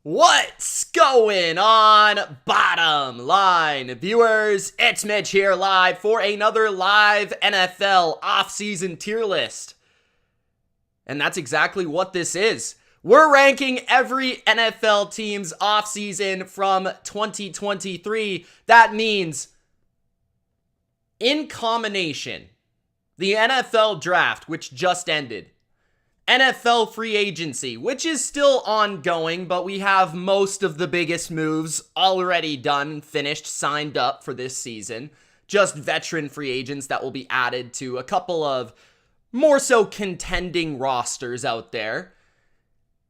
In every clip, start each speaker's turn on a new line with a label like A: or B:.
A: What's going on, bottom line viewers? It's Mitch here live for another live NFL offseason tier list. And that's exactly what this is. We're ranking every NFL team's offseason from 2023. That means, in combination, the NFL draft, which just ended, NFL free agency, which is still ongoing, but we have most of the biggest moves already done, finished, signed up for this season. Just veteran free agents that will be added to a couple of more so contending rosters out there.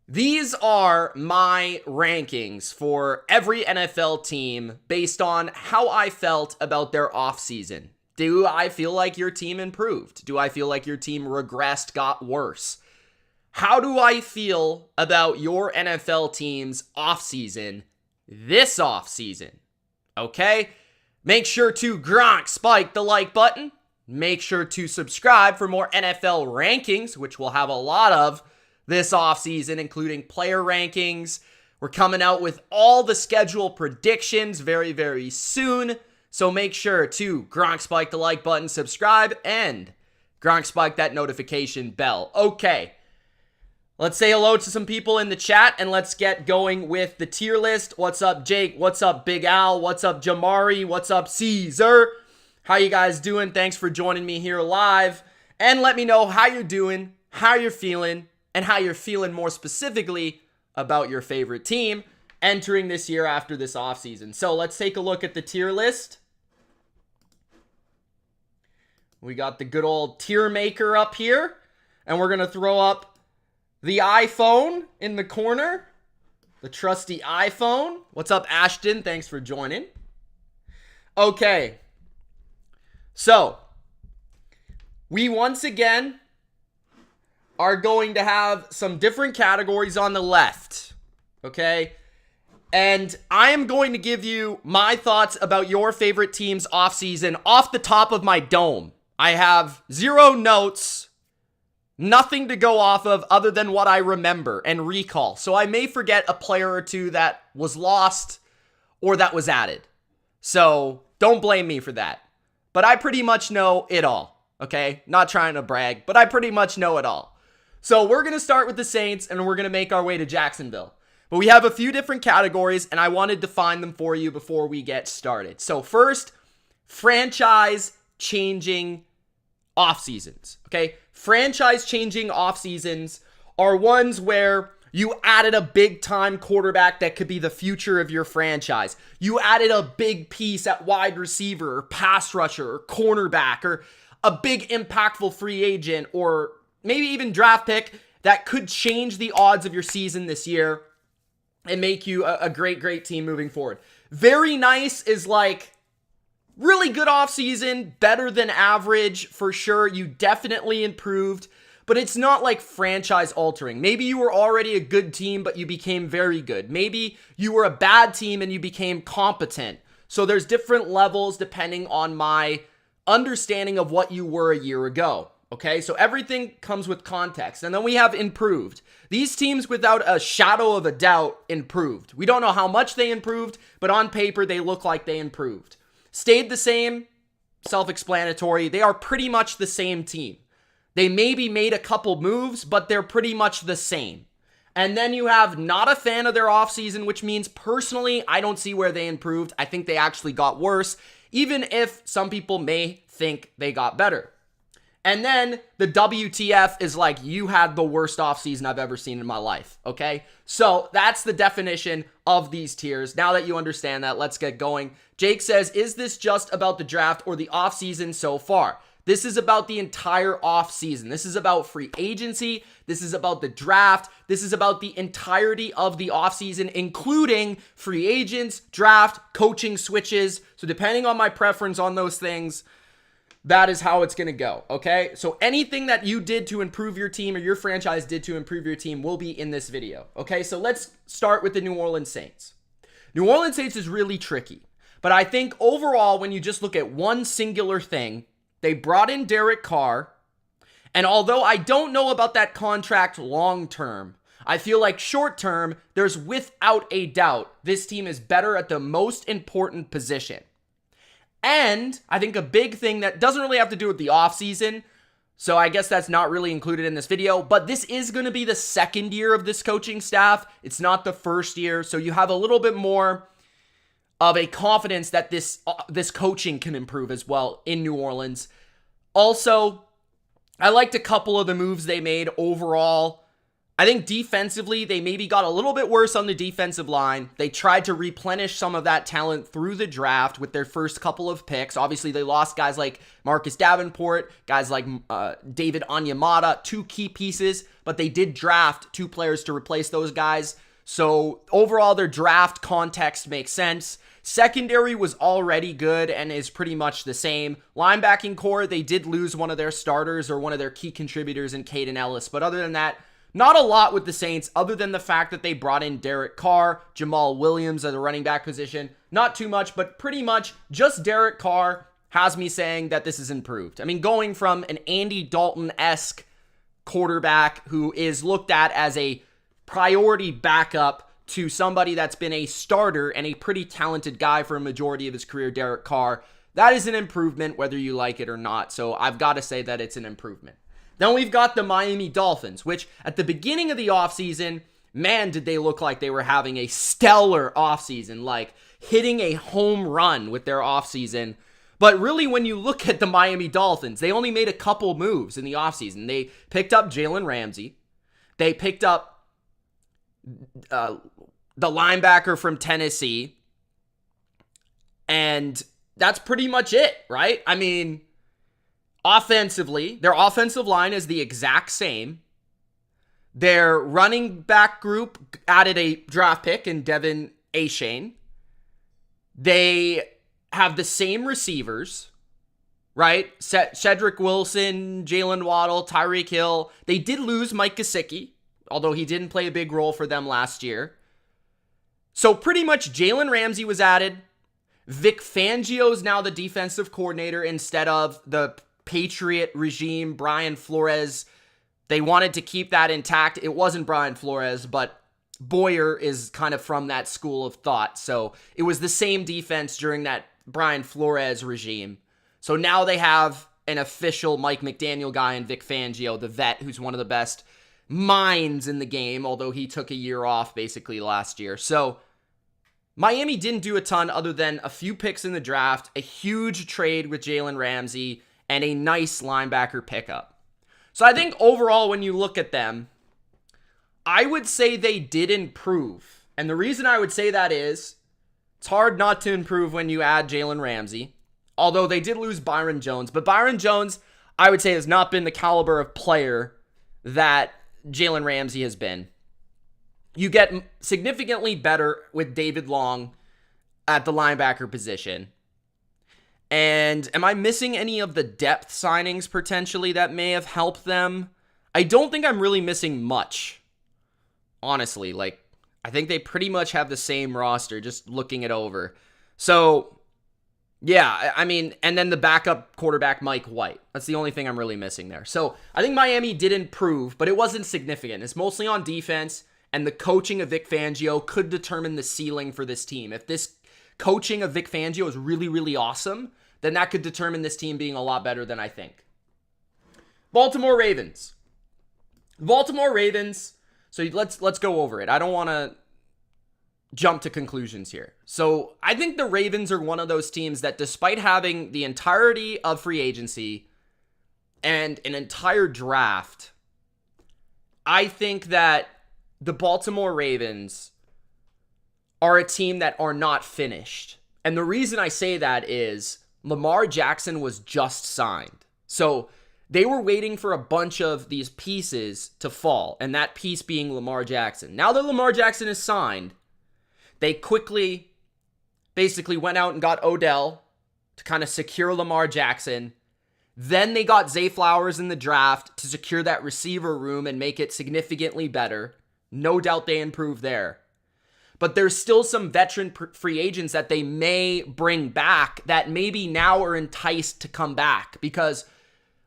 A: These are my rankings for every NFL team based on how I felt about their offseason. Do I feel like your team improved? Do I feel like your team regressed, got worse? How do I feel about your NFL team's offseason this offseason? Okay? Make sure to spike the like button. Make sure to subscribe for more NFL rankings, which we'll have a lot of this offseason, including player rankings. We're coming out with all the schedule predictions very, very soon. So make sure to spike the like button, subscribe, and spike that notification bell. Okay. Let's say hello to some people in the chat, and let's get going with the tier list. What's up, Jake? What's up, Big Al? What's up, Jamari? What's up, Caesar? How you guys doing? Thanks for joining me here live. And let me know how you're doing, how you're feeling, and how you're feeling more specifically about your favorite team entering this year after this offseason. So let's take a look at the tier list. We got the good old tier maker up here, and we're going to throw up the iPhone in the corner, the trusty iPhone. What's up, Ashton? Thanks for joining. Okay, so we once again are going to have some different categories on the left, okay? And I am going to give you my thoughts about your favorite team's offseason off the top of my dome. I have zero notes. Nothing to go off of other than what I remember and recall. So I may forget a player or two that was lost or that was added. So don't blame me for that. But I pretty much know it all, okay? Not trying to brag, but I pretty much know it all. So we're going to start with the Saints, and we're going to make our way to Jacksonville. But we have a few different categories, and I wanted to find them for you before we get started. So first, franchise-changing off-seasons, okay? Franchise-changing off-seasons are ones where you added a big-time quarterback that could be the future of your franchise. You added a big piece at wide receiver or pass rusher or cornerback or a big impactful free agent or maybe even draft pick that could change the odds of your season this year and make you a great, great team moving forward. Very nice is like really good offseason, better than average for sure. You definitely improved, but it's not like franchise altering. Maybe you were already a good team, but you became very good. Maybe you were a bad team and you became competent. So there's different levels depending on my understanding of what you were a year ago. Okay, so everything comes with context. And then we have improved. These teams, without a shadow of a doubt, improved. We don't know how much they improved, but on paper, they look like they improved. Stayed the same, self-explanatory. They are pretty much the same team. They maybe made a couple moves, but they're pretty much the same. And then you have not a fan of their offseason, which means personally, I don't see where they improved. I think they actually got worse, even if some people may think they got better. And then the WTF is like, you had the worst offseason I've ever seen in my life, okay? So that's the definition of these tiers. Now that you understand that, let's get going. Jake says, is this just about the draft or the offseason so far? This is about the entire offseason. This is about free agency. This is about the draft. This is about the entirety of the offseason, including free agents, draft, coaching switches. So depending on my preference on those things, that is how it's going to go, okay? So anything that you did to improve your team or your franchise did to improve your team will be in this video, okay? So let's start with the New Orleans Saints. New Orleans Saints is really tricky, but I think overall, when you just look at one singular thing, they brought in Derek Carr, and although I don't know about that contract long term, I feel like short term, there's without a doubt, this team is better at the most important position. And I think a big thing that doesn't really have to do with the offseason, so I guess that's not really included in this video, but this is going to be the second year of this coaching staff. It's not the first year, so you have a little bit more of a confidence that this coaching can improve as well in New Orleans. Also, I liked a couple of the moves they made overall. I think defensively, they maybe got a little bit worse on the defensive line. They tried to replenish some of that talent through the draft with their first couple of picks. Obviously, they lost guys like Marcus Davenport, guys like David Onyemata, two key pieces, but they did draft two players to replace those guys. So overall, their draft context makes sense. Secondary was already good and is pretty much the same. Linebacking core, they did lose one of their starters or one of their key contributors in Caden Ellis. But other than that, not a lot with the Saints other than the fact that they brought in Derek Carr, Jamal Williams at the running back position. Not too much, but pretty much just Derek Carr has me saying that this is improved. I mean, going from an Andy Dalton-esque quarterback who is looked at as a priority backup to somebody that's been a starter and a pretty talented guy for a majority of his career, Derek Carr. That is an improvement whether you like it or not. So I've got to say that it's an improvement. Then we've got the Miami Dolphins, which at the beginning of the offseason, man, did they look like they were having a stellar offseason, like hitting a home run with their offseason. But really, when you look at the Miami Dolphins, they only made a couple moves in the offseason. They picked up Jalen Ramsey. They picked up the linebacker from Tennessee. And that's pretty much it, right? I mean, offensively, their offensive line is the exact same. Their running back group added a draft pick in Devin Achane. They have the same receivers, right? Cedric Wilson, Jalen Waddle, Tyreek Hill. They did lose Mike Gesicki, although he didn't play a big role for them last year. So pretty much Jalen Ramsey was added. Vic Fangio is now the defensive coordinator instead of the Patriot regime, Brian Flores. They wanted to keep that intact. It wasn't Brian Flores, but Boyer is kind of from that school of thought. So it was the same defense during that Brian Flores regime. So now they have an official Mike McDaniel guy in Vic Fangio, the vet, who's one of the best minds in the game, although he took a year off basically last year. So Miami didn't do a ton other than a few picks in the draft, a huge trade with Jalen Ramsey, and a nice linebacker pickup. So I think overall, when you look at them, I would say they did improve. And the reason I would say that is, it's hard not to improve when you add Jalen Ramsey. Although they did lose Byron Jones. But Byron Jones, I would say, has not been the caliber of player that Jalen Ramsey has been. You get significantly better with David Long at the linebacker position. And am I missing any of the depth signings potentially that may have helped them? I don't think I'm really missing much. Honestly, I think they pretty much have the same roster, just looking it over. So, yeah, I mean, and then the backup quarterback, Mike White. That's the only thing I'm really missing there. So, I think Miami did improve, but it wasn't significant. It's mostly on defense, and the coaching of Vic Fangio could determine the ceiling for this team. If this coaching of Vic Fangio is really, really awesome, then that could determine this team being a lot better than I think. Baltimore Ravens. Baltimore Ravens. So let's go over it. I don't want to jump to conclusions here. So I think the Ravens are one of those teams that, despite having the entirety of free agency and an entire draft, I think that the Baltimore Ravens are a team that are not finished. And the reason I say that is Lamar Jackson was just signed. So they were waiting for a bunch of these pieces to fall, and that piece being Lamar Jackson. Now that Lamar Jackson is signed, they quickly basically went out and got Odell to kind of secure Lamar Jackson. Then they got Zay Flowers in the draft to secure that receiver room and make it significantly better. No doubt they improved there. But there's still some veteran free agents that they may bring back that maybe now are enticed to come back, because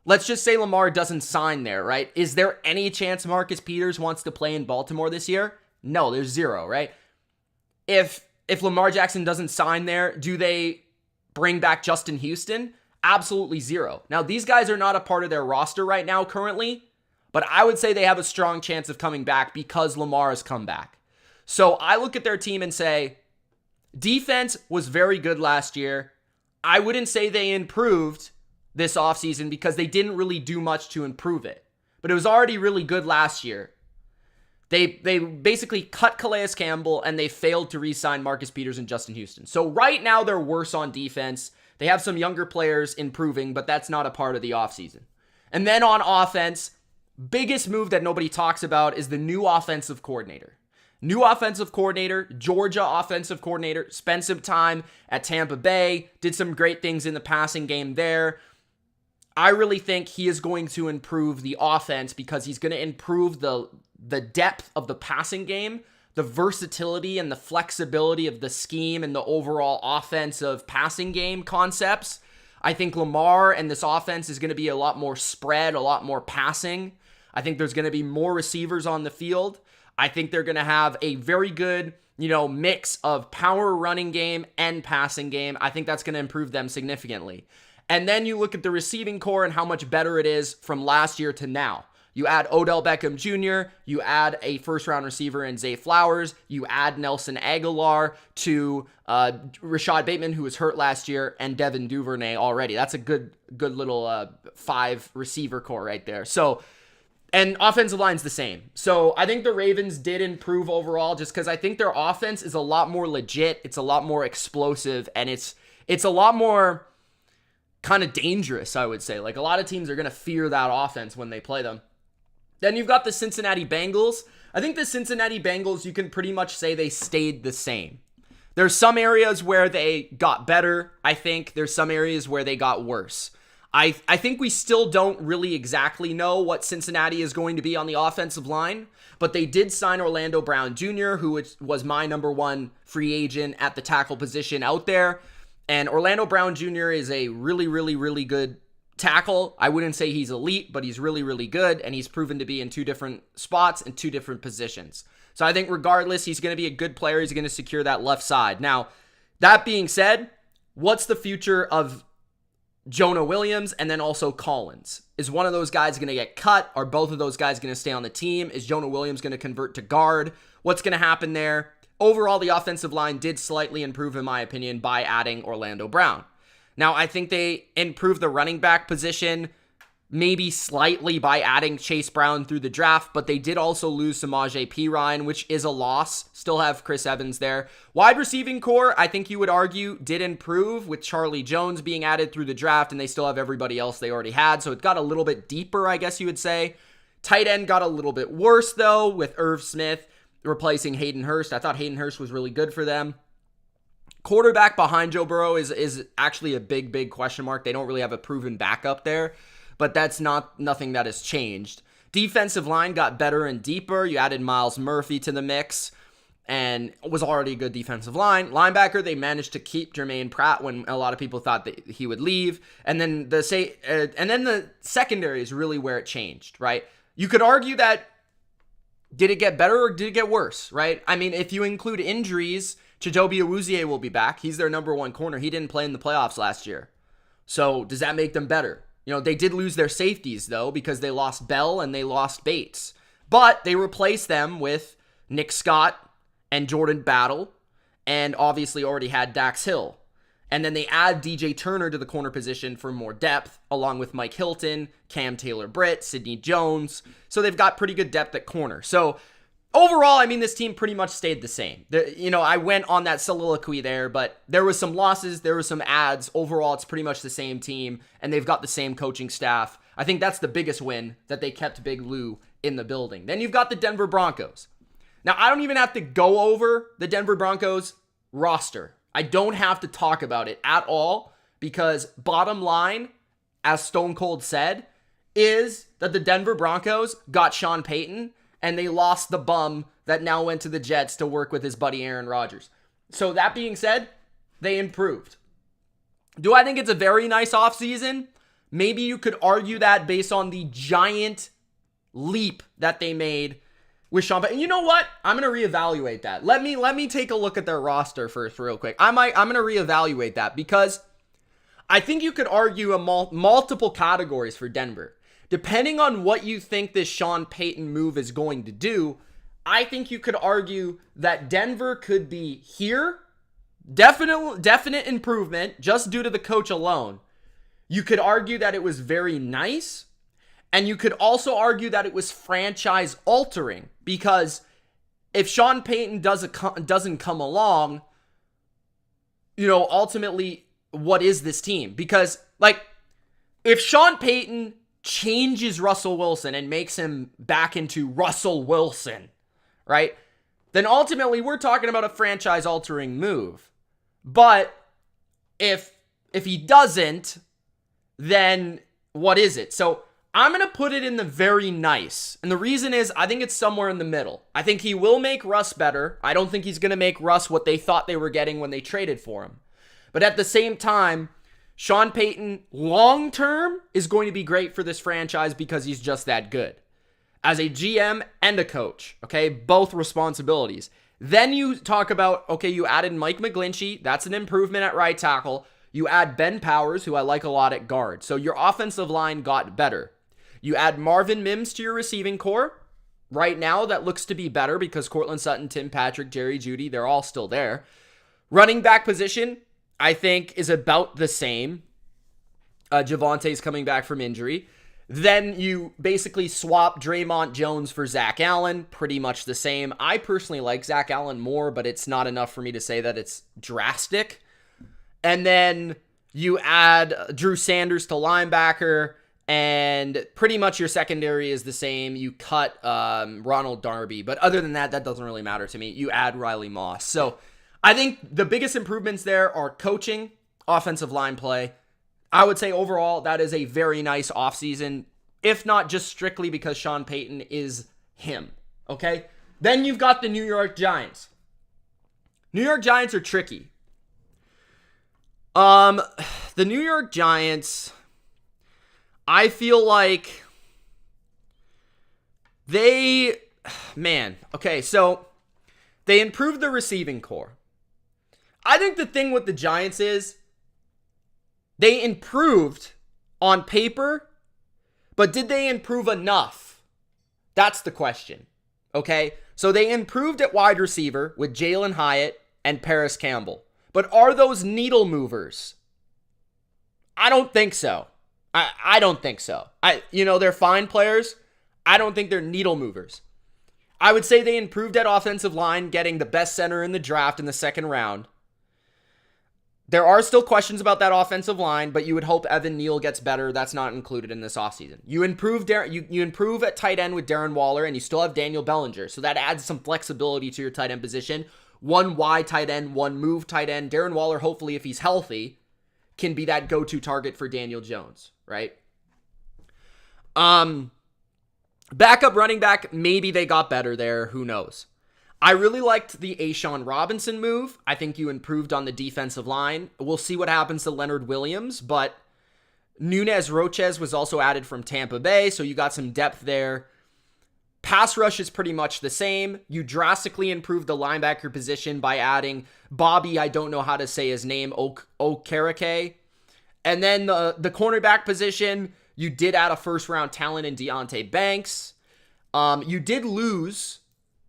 A: let's just say Lamar doesn't sign there, right? Is there any chance Marcus Peters wants to play in Baltimore this year? No, there's zero, right? If Lamar Jackson doesn't sign there, do they bring back Justin Houston? Absolutely zero. Now, these guys are not a part of their roster right now currently, but I would say they have a strong chance of coming back because Lamar has come back. So I look at their team and say, defense was very good last year. I wouldn't say they improved this offseason because they didn't really do much to improve it. But it was already really good last year. They basically cut Calais Campbell and they failed to re-sign Marcus Peters and Justin Houston. So right now they're worse on defense. They have some younger players improving, but that's not a part of the offseason. And then on offense, biggest move that nobody talks about is the new offensive coordinator. New offensive coordinator, Georgia offensive coordinator, spent some time at Tampa Bay, did some great things in the passing game there. I really think he is going to improve the offense because he's going to improve the depth of the passing game, the versatility and the flexibility of the scheme and the overall offensive passing game concepts. I think Lamar and this offense is going to be a lot more spread, a lot more passing. I think there's going to be more receivers on the field. I think they're going to have a very good, mix of power running game and passing game. I think that's going to improve them significantly. And then you look at the receiving core and how much better it is from last year to now. You add Odell Beckham Jr., you add a first-round receiver in Zay Flowers, you add Nelson Aguilar to Rashad Bateman, who was hurt last year, and Devin Duvernay already. That's a good little 5 receiver core right there. So, and offensive line's the same. So I think the Ravens did improve overall just because I think their offense is a lot more legit, it's a lot more explosive, and it's a lot more kind of dangerous, I would say. Like, a lot of teams are going to fear that offense when they play them. Then you've got the Cincinnati Bengals. I think the Cincinnati Bengals, you can pretty much say they stayed the same. There's some areas where they got better. I think there's some areas where they got worse. I think we still don't really exactly know what Cincinnati is going to be on the offensive line, but they did sign Orlando Brown Jr., who was my number 1 free agent at the tackle position out there. And Orlando Brown Jr. is a really, really, really good tackle. I wouldn't say he's elite, but he's really, really good, and he's proven to be in 2 different spots and 2 different positions. So I think regardless, he's going to be a good player. He's going to secure that left side. Now, that being said, what's the future of Jonah Williams and then also Collins? Is one of those guys going to get cut? Are both of those guys going to stay on the team? Is Jonah Williams going to convert to guard? What's going to happen there? Overall, the offensive line did slightly improve, in my opinion, by adding Orlando Brown. Now, I think they improved the running back position maybe slightly by adding Chase Brown through the draft, but they did also lose Samaje Perine, which is a loss. Still have Chris Evans there. Wide receiving core, I think you would argue, did improve with Charlie Jones being added through the draft, and they still have everybody else they already had, so it got a little bit deeper, I guess you would say. Tight end got a little bit worse, though, with Irv Smith replacing Hayden Hurst. I thought Hayden Hurst was really good for them. Quarterback behind Joe Burrow is actually a big question mark. They don't really have a proven backup there, but that's nothing that has changed. Defensive line got better and deeper. You added Miles Murphy to the mix, and it was already a good defensive line. Linebacker, they managed to keep Jermaine Pratt when a lot of people thought that he would leave, and then the secondary is really where it changed, right? You could argue that did it get better or did it get worse, right? I mean, if you include injuries, Chidobe Awuzie will be back. He's their number 1 corner. He didn't play in the playoffs last year. So does that make them better? They did lose their safeties, though, because they lost Bell and they lost Bates. But they replaced them with Nick Scott and Jordan Battle, and obviously already had Dax Hill. And then they add DJ Turner to the corner position for more depth, along with Mike Hilton, Cam Taylor-Britt, Sidney Jones. So they've got pretty good depth at corner. So overall, I mean, this team pretty much stayed the same. I went on that soliloquy there, but there was some losses, there were some adds. Overall, it's pretty much the same team, and they've got the same coaching staff. I think that's the biggest win, that they kept Big Lou in the building. Then you've got the Denver Broncos. Now, I don't even have to go over the Denver Broncos roster. I don't have to talk about it at all, because bottom line, as Stone Cold said, is that the Denver Broncos got Sean Payton, and they lost the bum that now went to the Jets to work with his buddy Aaron Rodgers. So that being said, they improved. Do I think it's a very nice offseason? Maybe you could argue that based on the giant leap that they made with Sean Payton. You know what? I'm going to reevaluate that. Let me take a look at their roster first real quick. I'm going to reevaluate that because I think you could argue multiple categories for Denver. Depending on what you think this Sean Payton move is going to do, I think you could argue that Denver could be here. Definite improvement just due to the coach alone. You could argue that it was very nice. And you could also argue that it was franchise altering, because if Sean Payton doesn't come along, ultimately, what is this team? Because, if Sean Payton changes Russell Wilson and makes him back into Russell Wilson, right? Then ultimately, we're talking about a franchise altering move. But if he doesn't, then what is it? So I'm going to put it in the very nice. And the reason is I think it's somewhere in the middle. I think he will make Russ better. I don't think he's going to make Russ what they thought they were getting when they traded for him. But at the same time, Sean Payton long-term is going to be great for this franchise because he's just that good. As a GM and a coach, okay? Both responsibilities. Then you talk about, okay, you added Mike McGlinchey. That's an improvement at right tackle. You add Ben Powers, who I like a lot at guard. So your offensive line got better. You add Marvin Mims to your receiving core. Right now, that looks to be better because Cortland Sutton, Tim Patrick, Jerry Jeudy, they're all still there. Running back position, I think, is about the same. Javante's coming back from injury. Then you basically swap Draymond Jones for Zach Allen, pretty much the same. I personally like Zach Allen more, but it's not enough for me to say that it's drastic. And then you add Drew Sanders to linebacker, and pretty much your secondary is the same. You cut Ronald Darby, but other than that, that doesn't really matter to me. You add Riley Moss. So I think the biggest improvements there are coaching, offensive line play. I would say overall, that is a very nice offseason, if not just strictly because Sean Payton is him, okay? Then you've got the New York Giants. New York Giants are tricky. The New York Giants, I feel like so they improved the receiving core. I think the thing with the Giants is they improved on paper, but did they improve enough? That's the question, okay? So they improved at wide receiver with Jalen Hyatt and Paris Campbell. But are those needle movers? I don't think so. I don't think so. They're fine players. I don't think they're needle movers. I would say they improved at offensive line, getting the best center in the draft in the second round. There are still questions about that offensive line, but you would hope Evan Neal gets better. That's not included in this offseason. You improve at tight end with Darren Waller, and you still have Daniel Bellinger. So that adds some flexibility to your tight end position. One wide tight end, one move tight end. Darren Waller, hopefully, if he's healthy, can be that go-to target for Daniel Jones, right? Backup running back, maybe they got better there. Who knows? I really liked the A'Shawn Robinson move. I think you improved on the defensive line. We'll see what happens to Leonard Williams, but Nunez Roches was also added from Tampa Bay, so you got some depth there. Pass rush is pretty much the same. You drastically improved the linebacker position by adding Bobby, I don't know how to say his name, Okereke. And then the cornerback position, you did add a first-round talent in Deonte Banks. You did lose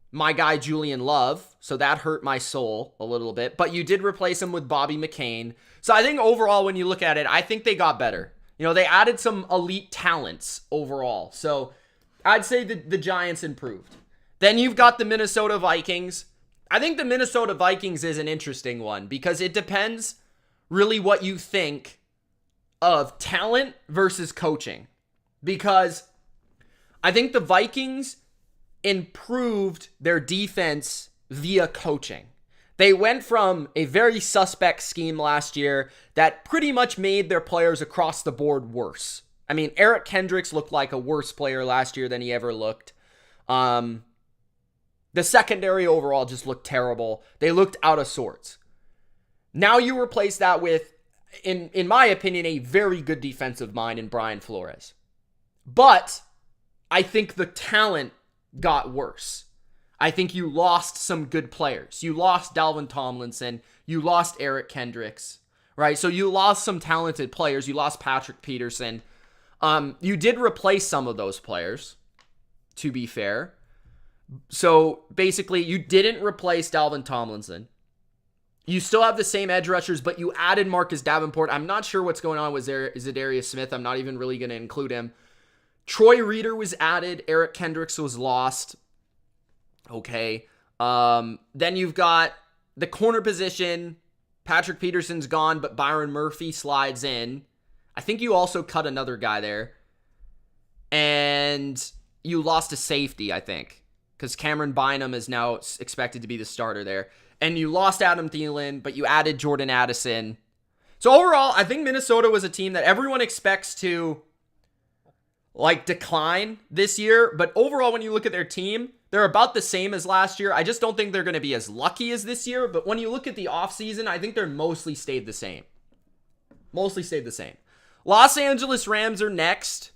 A: my guy Julian Love, so that hurt my soul a little bit. But you did replace him with Bobby McCain. So I think overall, when you look at it, I think they got better. They added some elite talents overall. So I'd say the Giants improved. Then you've got the Minnesota Vikings. I think the Minnesota Vikings is an interesting one because it depends really what you think of talent versus coaching. Because I think the Vikings improved their defense via coaching. They went from a very suspect scheme last year that pretty much made their players across the board worse. I mean, Eric Kendricks looked like a worse player last year than he ever looked. The secondary overall just looked terrible. They looked out of sorts. Now you replace that with in my opinion, a very good defensive mind in Brian Flores. But I think the talent got worse. I think you lost some good players. You lost Dalvin Tomlinson. You lost Eric Kendricks, right? So you lost some talented players. You lost Patrick Peterson. You did replace some of those players, to be fair. So basically, you didn't replace Dalvin Tomlinson. You still have the same edge rushers, but you added Marcus Davenport. I'm not sure what's going on with Zadarius Smith. I'm not even really going to include him. Troy Reeder was added. Eric Kendricks was lost. Okay. Then you've got the corner position. Patrick Peterson's gone, but Byron Murphy slides in. I think you also cut another guy there. And you lost a safety, I think, because Cameron Bynum is now expected to be the starter there. And you lost Adam Thielen, but you added Jordan Addison. So overall, I think Minnesota was a team that everyone expects to decline this year. But overall, when you look at their team, they're about the same as last year. I just don't think they're going to be as lucky as this year. But when you look at the offseason, I think they're mostly stayed the same. Mostly stayed the same. Los Angeles Rams are next.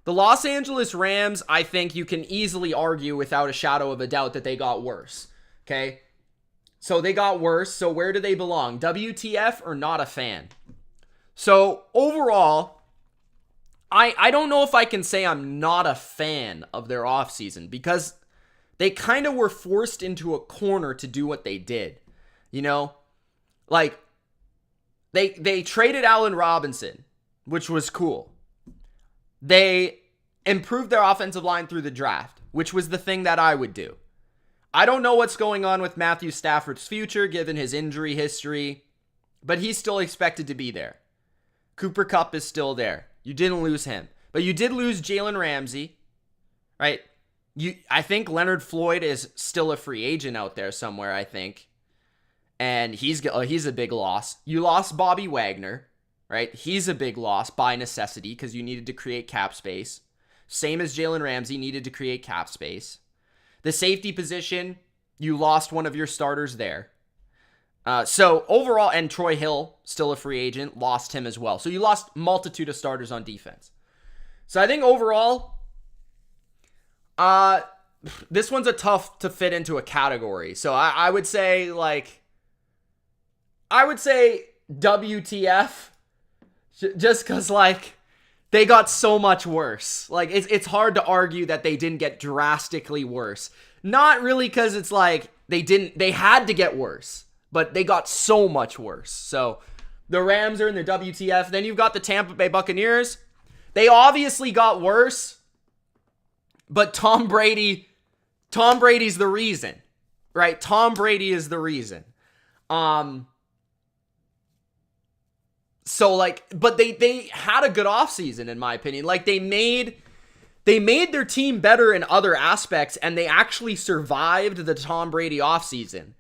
A: The Los Angeles Rams, I think you can easily argue without a shadow of a doubt that they got worse. Okay? So they got worse. So where do they belong? WTF or not a fan? So overall, I don't know if I can say I'm not a fan of their offseason because they kind of were forced into a corner to do what they did. You know? Like, they traded Allen Robinson, which was cool. They improved their offensive line through the draft, which was the thing that I would do. I don't know what's going on with Matthew Stafford's future, given his injury history, but he's still expected to be there. Cooper Kupp is still there. You didn't lose him, but you did lose Jalen Ramsey, right? I think Leonard Floyd is still a free agent out there somewhere, I think, and he's a big loss. You lost Bobby Wagner, right? He's a big loss by necessity because you needed to create cap space. Same as Jalen Ramsey needed to create cap space. The safety position, you lost one of your starters there. So overall, and Troy Hill, still a free agent, lost him as well. So you lost multitude of starters on defense. So I think overall, this one's a tough to fit into a category. So I would say WTF, just because they got so much worse. It's hard to argue that they didn't get drastically worse. Not really because it's they had to get worse, but they got so much worse. So the Rams are in the WTF. Then you've got the Tampa Bay Buccaneers. They obviously got worse, but Tom Brady's the reason, right? Tom Brady is the reason. So but they had a good offseason in my opinion. They made their team better in other aspects and they actually survived the Tom Brady offseason.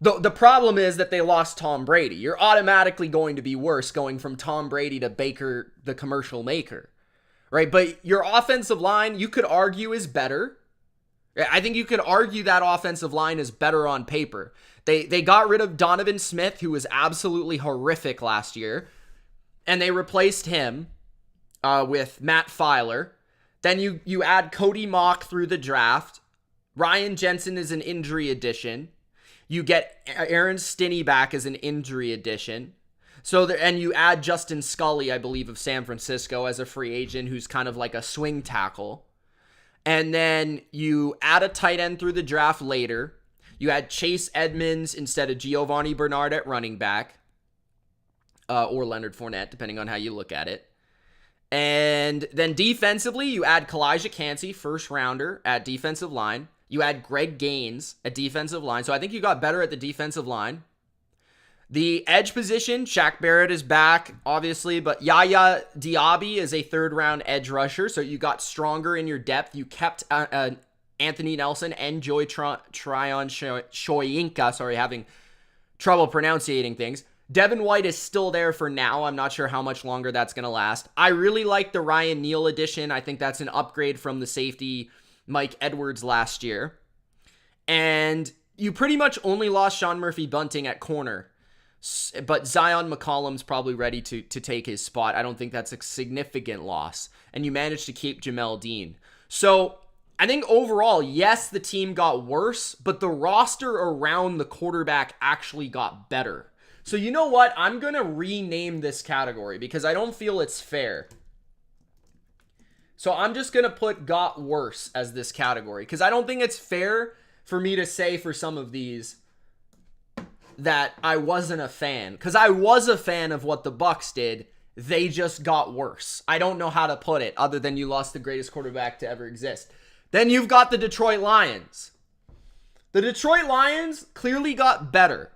A: The problem is that they lost Tom Brady. You're automatically going to be worse going from Tom Brady to Baker, the commercial maker, right? But your offensive line, you could argue is better. I think you could argue that offensive line is better on paper. They got rid of Donovan Smith, who was absolutely horrific last year. And they replaced him with Matt Filer. Then you add Cody Mock through the draft. Ryan Jensen is an injury addition. You get Aaron Stinney back as an injury addition. And you add Justin Scully, I believe, of San Francisco as a free agent who's kind of like a swing tackle. And then you add a tight end through the draft later. You add Chase Edmonds instead of Giovanni Bernard at running back. Or Leonard Fournette, depending on how you look at it. And then defensively, you add Kalijah Kancey, first rounder at defensive line. You add Greg Gaines at defensive line. So I think you got better at the defensive line. The edge position, Shaq Barrett is back, obviously, but Yaya Diaby is a third-round edge rusher, so you got stronger in your depth. You kept Anthony Nelson and Tryon Shoyinka, having trouble pronouncing things. Devin White is still there for now. I'm not sure how much longer that's going to last. I really like the Ryan Neal addition. I think that's an upgrade from the safety Mike Edwards last year. And you pretty much only lost Sean Murphy-Bunting at corner. But Zion McCollum's probably ready to take his spot. I don't think that's a significant loss. And you managed to keep Jamel Dean. So I think overall, yes, the team got worse, but the roster around the quarterback actually got better. So you know what? I'm going to rename this category because I don't feel it's fair. So I'm just going to put got worse as this category because I don't think it's fair for me to say for some of these that I wasn't a fan. Because I was a fan of what the Bucs did. They just got worse. I don't know how to put it other than you lost the greatest quarterback to ever exist. Then you've got the Detroit Lions. The Detroit Lions clearly got better.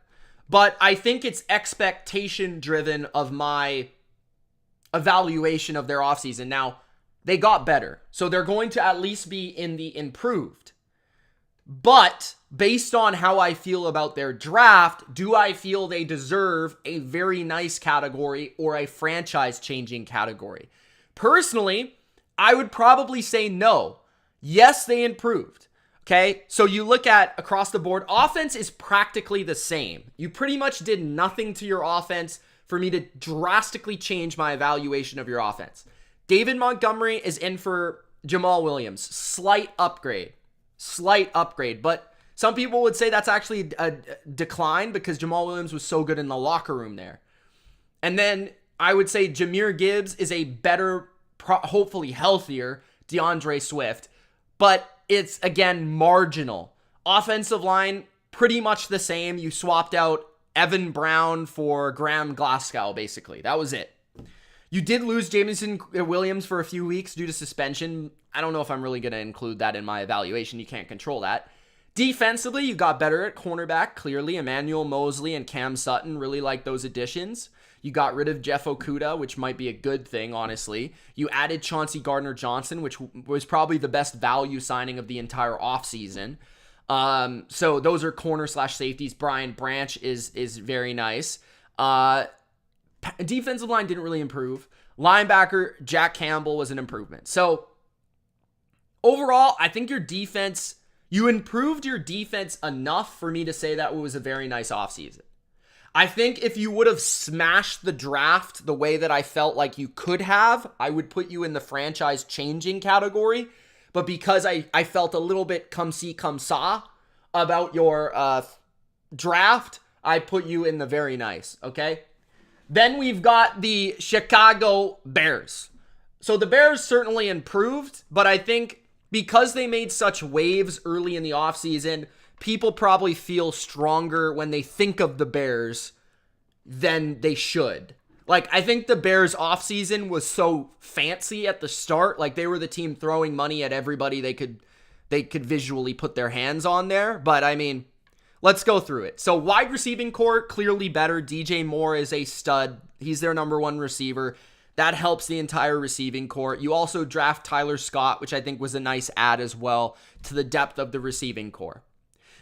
A: But I think it's expectation driven of my evaluation of their offseason. Now, they got better. So they're going to at least be in the improved. But based on how I feel about their draft, do I feel they deserve a very nice category or a franchise-changing category? Personally, I would probably say no. Yes, they improved. Okay, so you look at across the board, offense is practically the same. You pretty much did nothing to your offense for me to drastically change my evaluation of your offense. David Montgomery is in for Jamal Williams. Slight upgrade, but some people would say that's actually a decline because Jamal Williams was so good in the locker room there. And then I would say Jahmyr Gibbs is a better, hopefully healthier DeAndre Swift, but it's, again, marginal. Offensive line, pretty much the same. You swapped out Evan Brown for Graham Glasgow, basically. That was it. You did lose Jameson Williams for a few weeks due to suspension. I don't know if I'm really going to include that in my evaluation. You can't control that. Defensively, you got better at cornerback, clearly. Emmanuel Mosley and Cam Sutton, really like those additions. You got rid of Jeff Okudah, which might be a good thing, honestly. You added Chauncey Gardner-Johnson, which was probably the best value signing of the entire offseason. So those are corner/safeties. Brian Branch is very nice. Defensive line didn't really improve. Linebacker, Jack Campbell was an improvement. So overall, I think your defense, you improved your defense enough for me to say that it was a very nice offseason. I think if you would have smashed the draft the way that I felt like you could have, I would put you in the franchise changing category. But because I felt a little bit come see, come saw about your draft, I put you in the very nice, okay? Then we've got the Chicago Bears. So the Bears certainly improved, but I think because they made such waves early in the offseason, people probably feel stronger when they think of the Bears than they should. Like, I think the Bears offseason was so fancy at the start. Like, they were the team throwing money at everybody they could visually put their hands on there. But, I mean, let's go through it. So, wide receiving core, clearly better. DJ Moore is a stud. He's their number one receiver. That helps the entire receiving core. You also draft Tyler Scott, which I think was a nice add as well to the depth of the receiving core.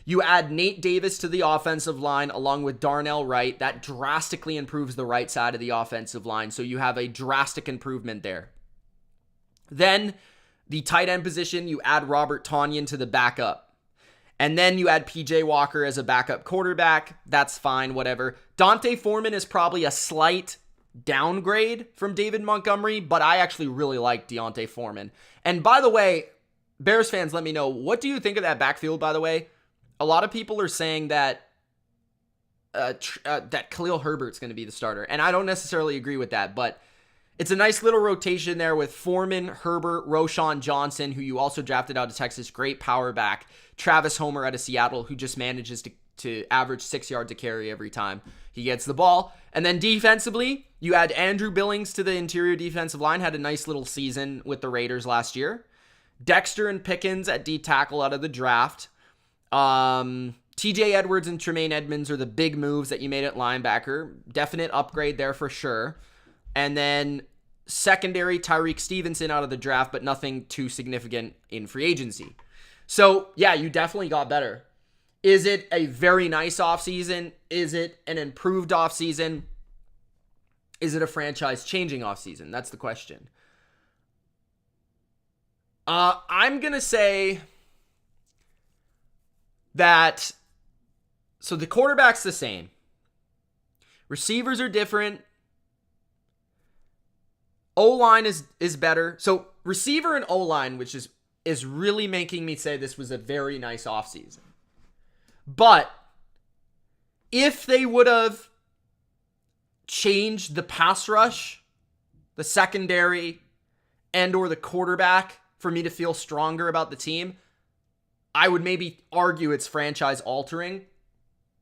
A: You add Nate Davis to the offensive line along with Darnell Wright. That drastically improves the right side of the offensive line. So you have a drastic improvement there. Then the tight end position, you add Robert Tonyan to the backup. And then you add PJ Walker as a backup quarterback. That's fine, whatever. Dante Foreman is probably a slight downgrade from David Montgomery, but I actually really like Deontay Foreman. And by the way, Bears fans, let me know, what do you think of that backfield, by the way? A lot of people are saying that that Khalil Herbert's going to be the starter, and I don't necessarily agree with that, but it's a nice little rotation there with Foreman, Herbert, Roshan Johnson, who you also drafted out of Texas, great power back, Travis Homer out of Seattle, who just manages to average 6 yards a carry every time he gets the ball. And then defensively, you add Andrew Billings to the interior defensive line, had a nice little season with the Raiders last year. Dexter and Pickens at D tackle out of the draft. TJ Edwards and Tremaine Edmonds are the big moves that you made at linebacker. Definite upgrade there for sure. And then secondary, Tyreek Stevenson out of the draft, but nothing too significant in free agency. So, yeah, you definitely got better. Is it a very nice offseason? Is it an improved offseason? Is it a franchise-changing offseason? That's the question. I'm going to say that, so the quarterback's the same. Receivers are different. O-line is better. So receiver and O-line, which is really making me say this was a very nice offseason. But if they would have changed the pass rush, the secondary, and or the quarterback for me to feel stronger about the team, I would maybe argue it's franchise altering.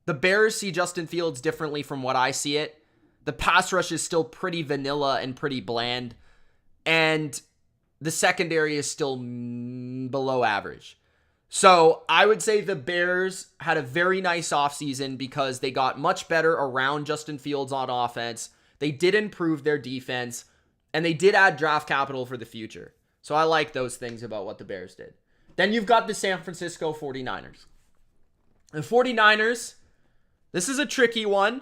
A: The Bears see Justin Fields differently from what I see it. The pass rush is still pretty vanilla and pretty bland. And the secondary is still below average. So I would say the Bears had a very nice offseason because they got much better around Justin Fields on offense. They did improve their defense. And they did add draft capital for the future. So I like those things about what the Bears did. Then you've got the San Francisco 49ers. The 49ers, this is a tricky one.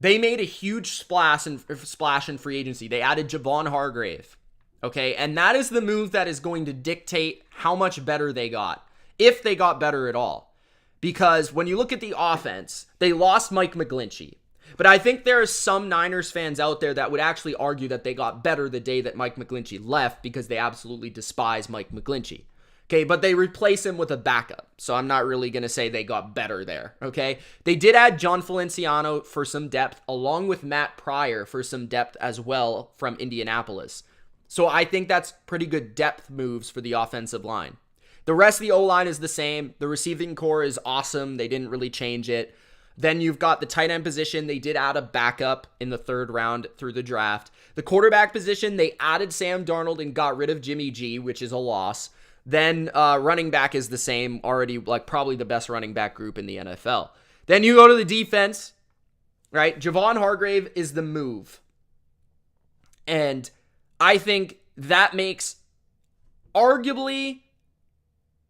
A: They made a huge splash in free agency. They added Javon Hargrave. Okay, and that is the move that is going to dictate how much better they got, if they got better at all. Because when you look at the offense, they lost Mike McGlinchey. But I think there are some Niners fans out there that would actually argue that they got better the day that Mike McGlinchey left because they absolutely despise Mike McGlinchey. Okay, but they replace him with a backup. So I'm not really going to say they got better there, okay? They did add John Feliciano for some depth, along with Matt Pryor for some depth as well from Indianapolis. So I think that's pretty good depth moves for the offensive line. The rest of the O-line is the same. The receiving core is awesome. They didn't really change it. Then you've got the tight end position. They did add a backup in the third round through the draft. The quarterback position, they added Sam Darnold and got rid of Jimmy G, which is a loss. Then running back is the same, already like probably the best running back group in the NFL. Then you go to the defense, right? Javon Hargrave is the move. And I think that makes arguably,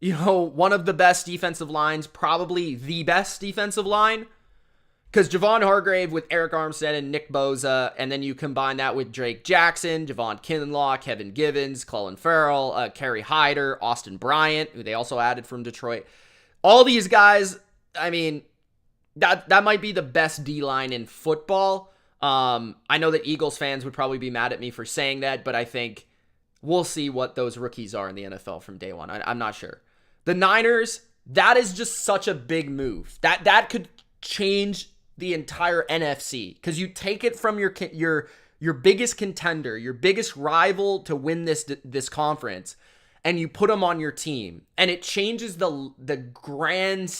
A: one of the best defensive lines, probably the best defensive line. Because Javon Hargrave with Eric Armstead and Nick Bosa, and then you combine that with Drake Jackson, Javon Kinlaw, Kevin Givens, Colin Farrell, Kerry Hyder, Austin Bryant, who they also added from Detroit. All these guys, I mean, that might be the best D-line in football. I know that Eagles fans would probably be mad at me for saying that, but I think we'll see what those rookies are in the NFL from day one. I'm not sure. The Niners, that is just such a big move. That could change the entire NFC, because you take it from your biggest contender, your biggest rival to win this conference, and you put them on your team, and it changes the grand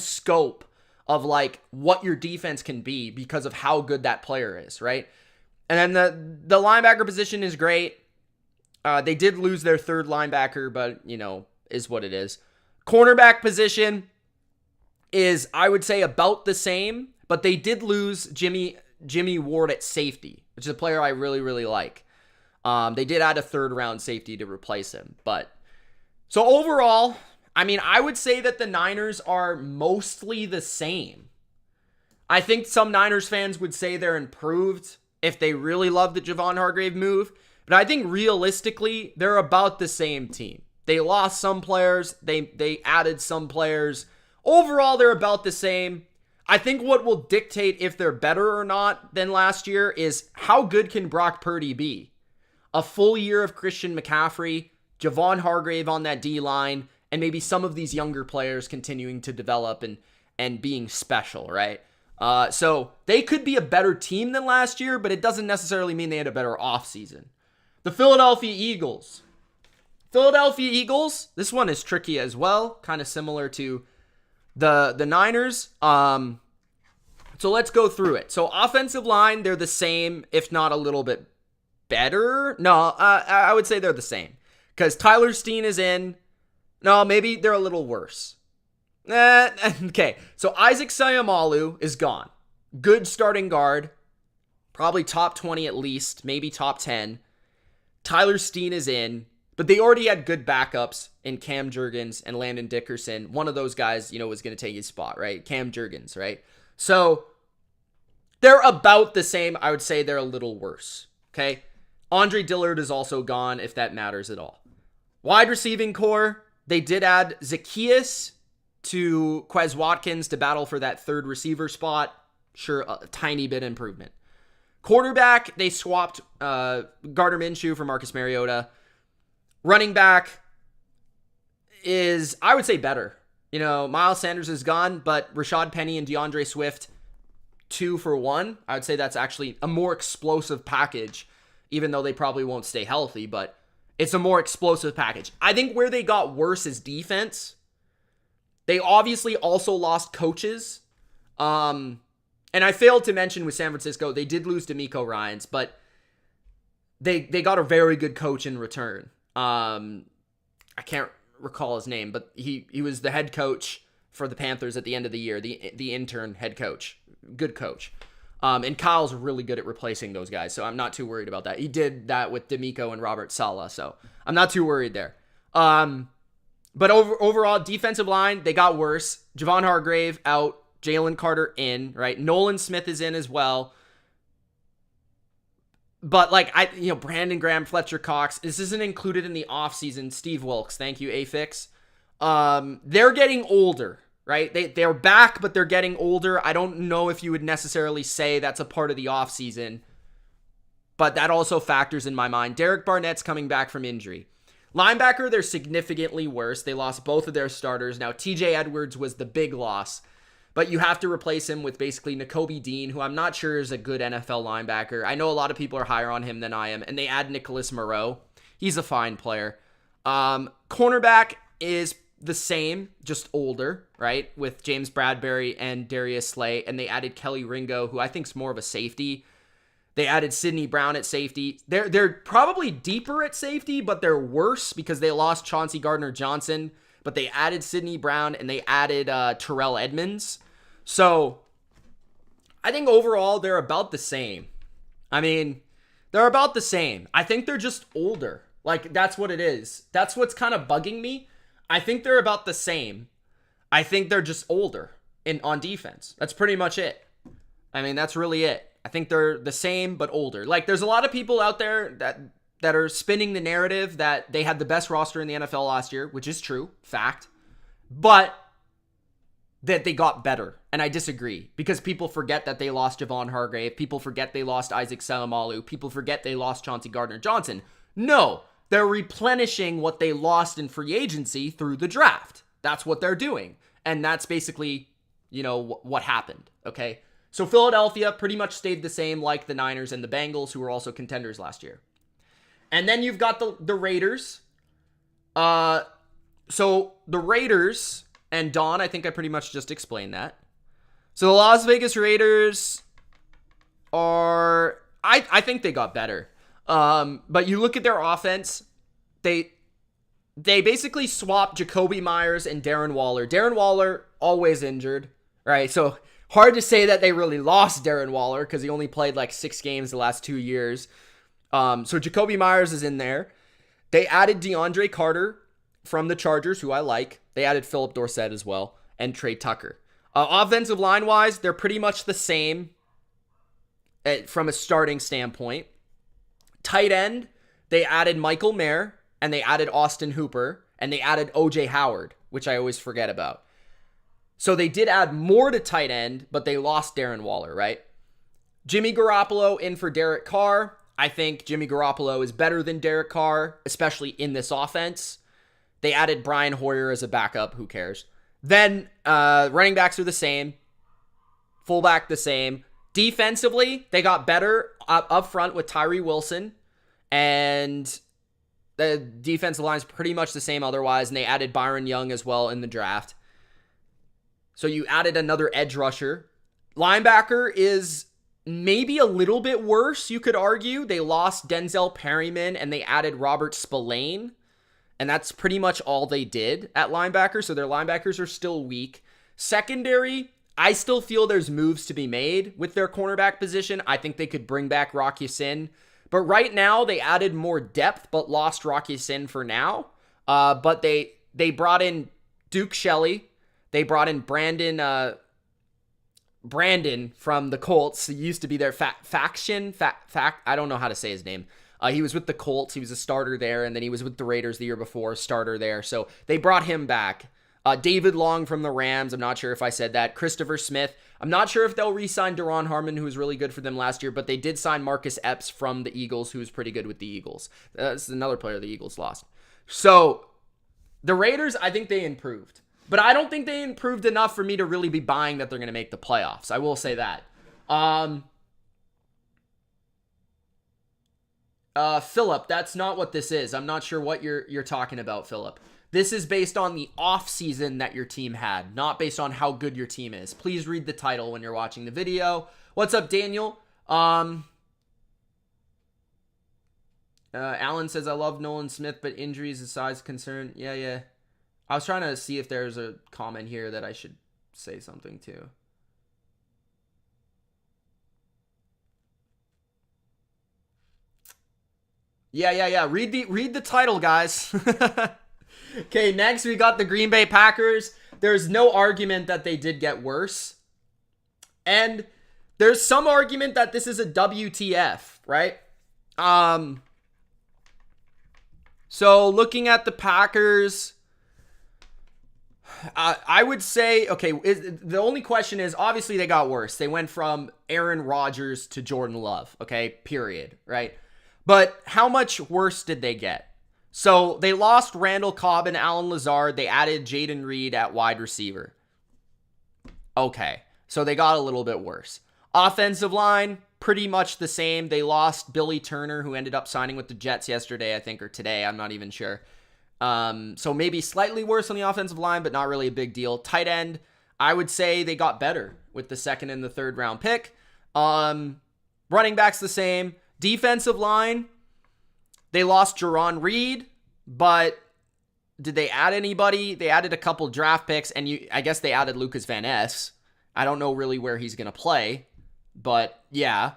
A: scope of like what your defense can be because of how good that player is, right? And then the linebacker position is great. They did lose their third linebacker, but is what it is. Cornerback position is, I would say, about the same, but they did lose Jimmy Ward at safety, which is a player I really, really like. They did add a third round safety to replace him. But so overall, I mean, I would say that the Niners are mostly the same. I think some Niners fans would say they're improved if they really love the Javon Hargrave move, but I think realistically, they're about the same team. They lost some players, they added some players. Overall, they're about the same. I think what will dictate if they're better or not than last year is how good can Brock Purdy be? A full year of Christian McCaffrey, Javon Hargrave on that D-line, and maybe some of these younger players continuing to develop and being special, right? So they could be a better team than last year, but it doesn't necessarily mean they had a better offseason. The Philadelphia Eagles. This one is tricky as well, kind of similar to the Niners. So let's go through it. So offensive line, they're the same, if not a little bit better. No, I would say they're the same. Because Tyler Steen is in. No, maybe they're a little worse. Okay, so Isaac Sayamalu is gone. Good starting guard. Probably top 20 at least, maybe top 10. Tyler Steen is in. But they already had good backups in Cam Jurgens and Landon Dickerson. One of those guys, was going to take his spot, right? Cam Jurgens, right? So they're about the same. I would say they're a little worse, okay? Andre Dillard is also gone, if that matters at all. Wide receiving core, they did add Zacchaeus to Quez Watkins to battle for that third receiver spot. Sure, a tiny bit improvement. Quarterback, they swapped Gardner Minshew for Marcus Mariota. Running back is, I would say, better. Miles Sanders is gone, but Rashad Penny and DeAndre Swift, 2 for 1. I would say that's actually a more explosive package, even though they probably won't stay healthy, but it's a more explosive package. I think where they got worse is defense. They obviously also lost coaches. And I failed to mention with San Francisco, they did lose DeMeco Ryans, but they got a very good coach in return. I can't recall his name, but he was the head coach for the Panthers at the end of the year, the intern head coach. Good coach. And Kyle's really good at replacing those guys, so I'm not too worried about that. He did that with DeMeco and Robert Saleh, so I'm not too worried there. But overall, defensive line, they got worse. Javon Hargrave out, Jalen Carter in, right? Nolan Smith is in as well. But Brandon Graham, Fletcher Cox, this isn't included in the offseason. Steve Wilkes, thank you, Afix. They're getting older, right? They're back, but they're getting older. I don't know if you would necessarily say that's a part of the offseason, but that also factors in my mind. Derek Barnett's coming back from injury. Linebacker, they're significantly worse. They lost both of their starters. Now, TJ Edwards was the big loss, but you have to replace him with basically Nakobe Dean, who I'm not sure is a good NFL linebacker. I know a lot of people are higher on him than I am, and they add Nicholas Moreau. He's a fine player. Cornerback is the same, just older, right, with James Bradbury and Darius Slay, and they added Kelly Ringo, who I think is more of a safety. They added Sidney Brown at safety. They're probably deeper at safety, but they're worse because they lost Chauncey Gardner-Johnson, but they added Sidney Brown, and they added Terrell Edmonds. So I think overall they're about the same. They're about the same. I think they're just older. That's what it is. That's what's kind of bugging me. I think they're about the same. I think they're just older on defense. That's pretty much it. That's really it. I think they're the same but older. There's a lot of people out there that are spinning the narrative that they had the best roster in the NFL last year, which is true, fact, but that they got better. And I disagree because people forget that they lost Javon Hargrave. People forget they lost Isaac Seumalo. People forget they lost Chauncey Gardner-Johnson. No, they're replenishing what they lost in free agency through the draft. That's what they're doing. And that's basically, what happened. Okay. So Philadelphia pretty much stayed the same like the Niners and the Bengals, who were also contenders last year. And then you've got the Raiders. So the Raiders and Don, I think I pretty much just explained that. So the Las Vegas Raiders are, I think they got better. But you look at their offense, they basically swapped Jacoby Myers and Darren Waller. Darren Waller, always injured, right? So hard to say that they really lost Darren Waller because he only played 6 games the last 2 years. So Jacoby Myers is in there. They added DeAndre Carter from the Chargers, who I like. They added Philip Dorsett as well, and Trey Tucker. Offensive line-wise, they're pretty much the same from a starting standpoint. Tight end, they added Michael Mayer, and they added Austin Hooper, and they added O.J. Howard, which I always forget about. So they did add more to tight end, but they lost Darren Waller, right? Jimmy Garoppolo in for Derek Carr. I think Jimmy Garoppolo is better than Derek Carr, especially in this offense. They added Brian Hoyer as a backup. Who cares? Then running backs are the same. Fullback the same. Defensively, they got better up front with Tyree Wilson. And the defensive line is pretty much the same otherwise. And they added Byron Young as well in the draft. So you added another edge rusher. Linebacker is maybe a little bit worse, you could argue. They lost Denzel Perryman and they added Robert Spillane. And that's pretty much all they did at linebacker. So their linebackers are still weak. Secondary, I still feel there's moves to be made with their cornerback position. I think they could bring back Rock Ya-Sin. But right now, they added more depth, but lost Rock Ya-Sin for now. But they brought in Duke Shelley. They brought in Brandon from the Colts. He used to be their faction. I don't know how to say his name. He was with the Colts. He was a starter there, and then he was with the Raiders the year before, starter there. So they brought him back. David Long from the Rams. I'm not sure if I said that. Christopher Smith. I'm not sure if they'll re-sign Daron Harmon, who was really good for them last year, but they did sign Marcus Epps from the Eagles, who was pretty good with the Eagles. This is another player the Eagles lost. So the Raiders, I think they improved. But I don't think they improved enough for me to really be buying that they're going to make the playoffs. I will say that. Philip, that's not what this is. I'm not sure what you're talking about, Philip. This is based on the offseason that your team had, not based on how good your team is. Please read the title when you're watching the video. What's up, Daniel? Alan says, I love Nolan Smith, but injuries aside is concern. Yeah. I was trying to see if there's a comment here that I should say something to. Yeah. Read the title, guys. Okay, next we got the Green Bay Packers. There's no argument that they did get worse. And there's some argument that this is a WTF, right? So looking at the Packers, I would say, okay, the only question is, obviously they got worse. They went from Aaron Rodgers to Jordan Love, okay, period, right? But how much worse did they get? So they lost Randall Cobb and Alan Lazard. They added Jaden Reed at wide receiver. Okay, so they got a little bit worse. Offensive line, pretty much the same. They lost Billy Turner, who ended up signing with the Jets yesterday, I think, or today. I'm not even sure. So maybe slightly worse on the offensive line, but not really a big deal. Tight end, I would say they got better with the second and the third round pick. Running backs the same. Defensive line, they lost Jaron Reed, but did they add anybody? They added a couple draft picks, and I guess they added Lucas Van Ness. I don't know really where he's going to play, but yeah.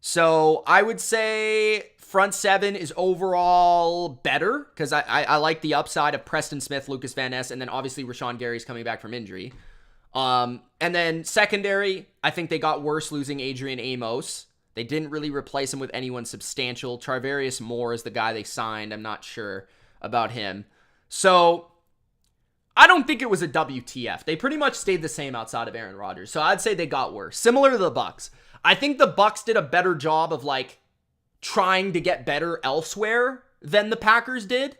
A: So I would say front seven is overall better because I like the upside of Preston Smith, Lucas Van Ness, and then obviously Rashawn Gary's coming back from injury. And then secondary, I think they got worse losing Adrian Amos. They didn't really replace him with anyone substantial. Charvarius Moore is the guy they signed. I'm not sure about him. So I don't think it was a WTF. They pretty much stayed the same outside of Aaron Rodgers. So I'd say they got worse. Similar to the Bucs. I think the Bucs did a better job of trying to get better elsewhere than the Packers did.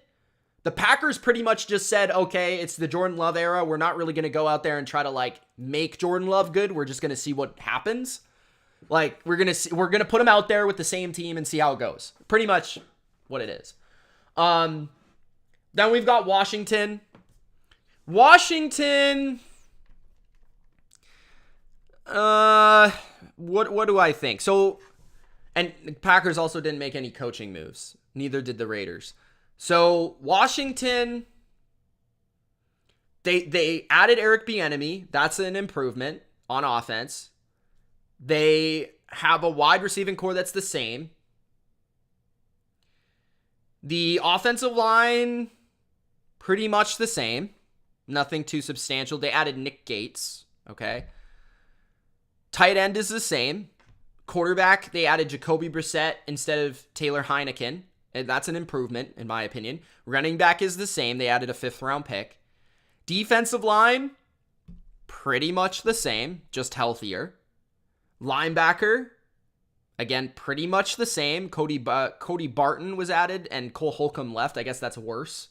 A: The Packers pretty much just said, okay, it's the Jordan Love era. We're not really going to go out there and try to make Jordan Love good. We're just going to see what happens. We're gonna put him out there with the same team and see how it goes. Pretty much what it is. Then we've got Washington. What do I think? So, and the Packers also didn't make any coaching moves. Neither did the Raiders. So Washington, they added Eric Bieniemy. That's an improvement on offense. They have a wide receiving core that's the same. The offensive line, pretty much the same. Nothing too substantial. They added Nick Gates, okay? Tight end is the same. Quarterback, they added Jacoby Brissett instead of Taylor Heineken. And that's an improvement, in my opinion. Running back is the same. They added a 5th-round pick. Defensive line, pretty much the same, just healthier. Linebacker, again, pretty much the same. Cody Barton was added, and Cole Holcomb left. I guess that's worse.